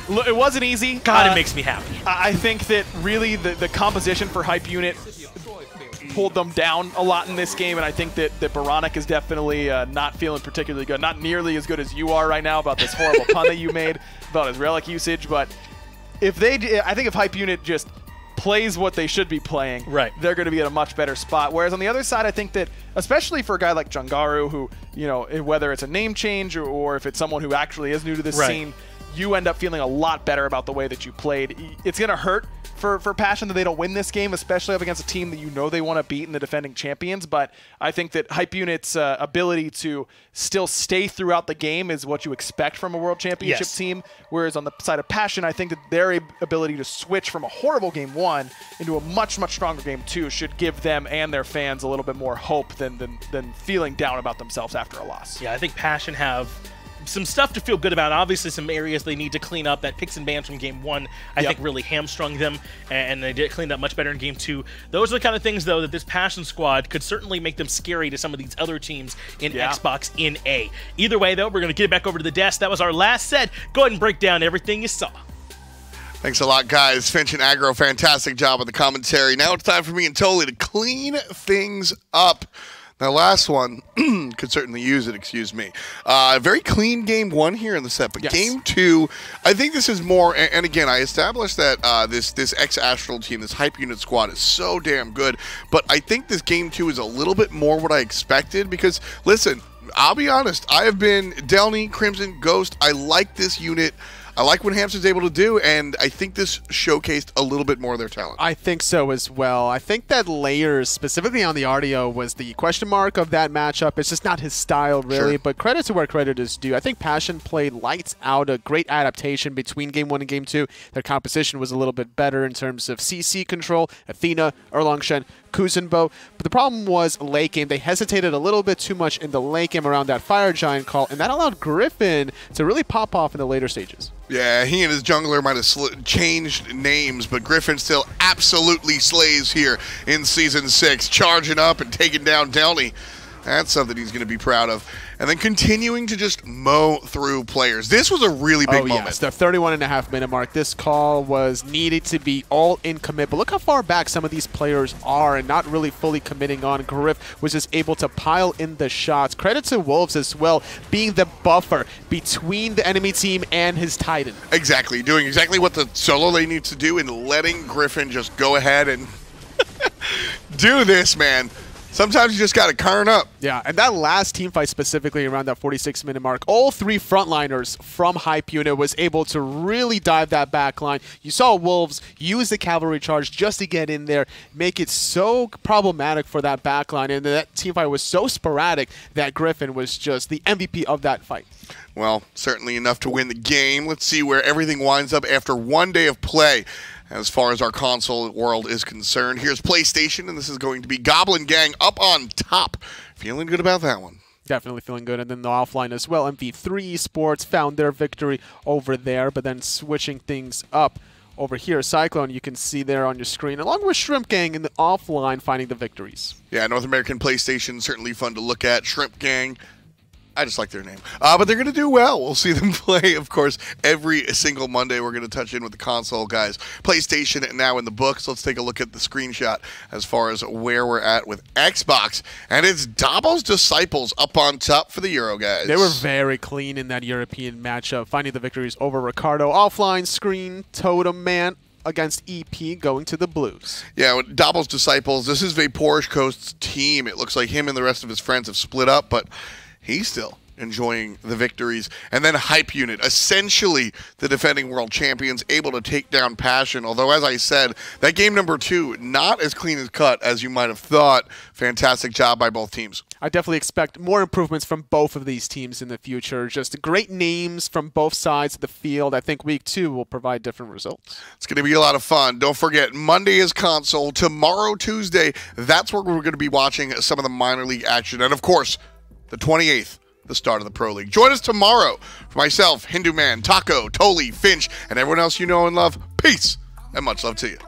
It wasn't easy. God, it makes me happy. I think that really the composition for Hype Unit pulled them down a lot in this game, and I think that oBoronic is definitely not feeling particularly good. Not nearly as good as you are right now about this horrible pun that you made about his relic usage, but I think if Hype Unit just plays what they should be playing, they're going to be in a much better spot. Whereas on the other side, I think that, especially for a guy like Jangaru, who, you know, whether it's a name change or if it's someone who actually is new to this scene, you end up feeling a lot better about the way that you played. It's going to hurt for Passion that they don't win this game, especially up against a team that you know they want to beat in the defending champions, but I think that Hype Unit's ability to still stay throughout the game is what you expect from a World Championship team, whereas on the side of Passion, I think that their ability to switch from a horrible Game 1 into a much, much stronger Game 2 should give them and their fans a little bit more hope than feeling down about themselves after a loss. Yeah, I think Passion have some stuff to feel good about. Obviously, some areas they need to clean up. That picks and bans from Game 1, I think, really hamstrung them, and they did clean up much better in Game 2. Those are the kind of things, though, that this Passion squad could certainly make them scary to some of these other teams in Xbox in A. Either way, though, we're going to get it back over to the desk. That was our last set. Go ahead and break down everything you saw. Thanks a lot, guys. Finch and Aggro, fantastic job on the commentary. Now it's time for me and Totally to clean things up. Now, last one could certainly use it, excuse me. Very clean Game 1 here in the set, but Game 2, I think this is more, and again, I established that this X-Astral team, this Hype Unit squad is so damn good, but I think this Game 2 is a little bit more what I expected because, listen, I'll be honest, I have been Delnyy, Crimson, Ghost, I like this unit. I like what Hamster's able to do, and I think this showcased a little bit more of their talent. I think so as well. I think that Layers, specifically on the RDO, was the question mark of that matchup. It's just not his style, really, but credit to where credit is due. I think Passion played lights out, a great adaptation between Game 1 and Game 2. Their composition was a little bit better in terms of CC control, Athena, Erlongshen, Kuzenbo. But the problem was late game. They hesitated a little bit too much in the late game around that Fire Giant call, and that allowed Griffin to really pop off in the later stages. Yeah, he and his jungler might have changed names, but Griffin still absolutely slays here in Season 6, charging up and taking down Delnyy. That's something he's going to be proud of. and then continuing to just mow through players. This was a really big moment. Yes, the 31.5-minute mark. This call was needed to be all in commit, but look how far back some of these players are and not really fully committing on. oGryph was just able to pile in the shots. Credit to Wolves as well, being the buffer between the enemy team and his Titan. Exactly, doing exactly what the solo lane needs to do and letting Griffin just go ahead and do this, man. Sometimes you just got to turn up. Yeah, and that last team fight specifically around that 46-minute mark, all three frontliners from Hype Unit was able to really dive that back line. You saw Wolves use the cavalry charge just to get in there, make it so problematic for that back line, and that team fight was so sporadic that Griffin was just the MVP of that fight. Well, certainly enough to win the game. Let's see where everything winds up after one day of play. As far as our console world is concerned, here's PlayStation, and this is going to be Goblin Gang up on top. Feeling good about that one. Definitely feeling good. And then the offline as well. MV3 Esports found their victory over there, but then switching things up over here. Cyclone, you can see there on your screen, along with Shrimp Gang in the offline finding the victories. Yeah, North American PlayStation, certainly fun to look at. Shrimp Gang, I just like their name. But they're going to do well. We'll see them play, of course, every single Monday. We're going to touch in with the console guys. PlayStation now in the books. Let's take a look at the screenshot as far as where we're at with Xbox. And it's Dabo's Disciples up on top for the Euro guys. They were very clean in that European matchup, finding the victories over Ricardo. Offline screen, Totem Man against EP going to the Blues. Yeah, with Dabo's Disciples, this is Vaporish Coast's team. It looks like him and the rest of his friends have split up, but he's still enjoying the victories. And then Hype Unit, essentially the defending world champions, able to take down Passion. Although, as I said, that game number 2, not as clean as cut as you might have thought. Fantastic job by both teams. I definitely expect more improvements from both of these teams in the future. Just great names from both sides of the field. I think week 2 will provide different results. It's going to be a lot of fun. Don't forget, Monday is console. Tomorrow, Tuesday, that's where we're going to be watching some of the minor league action. And, of course, the 28th, the start of the Pro League. Join us tomorrow. For myself, Hindu Man, Taco, Toli, Finch, and everyone else you know and love, peace and much love to you.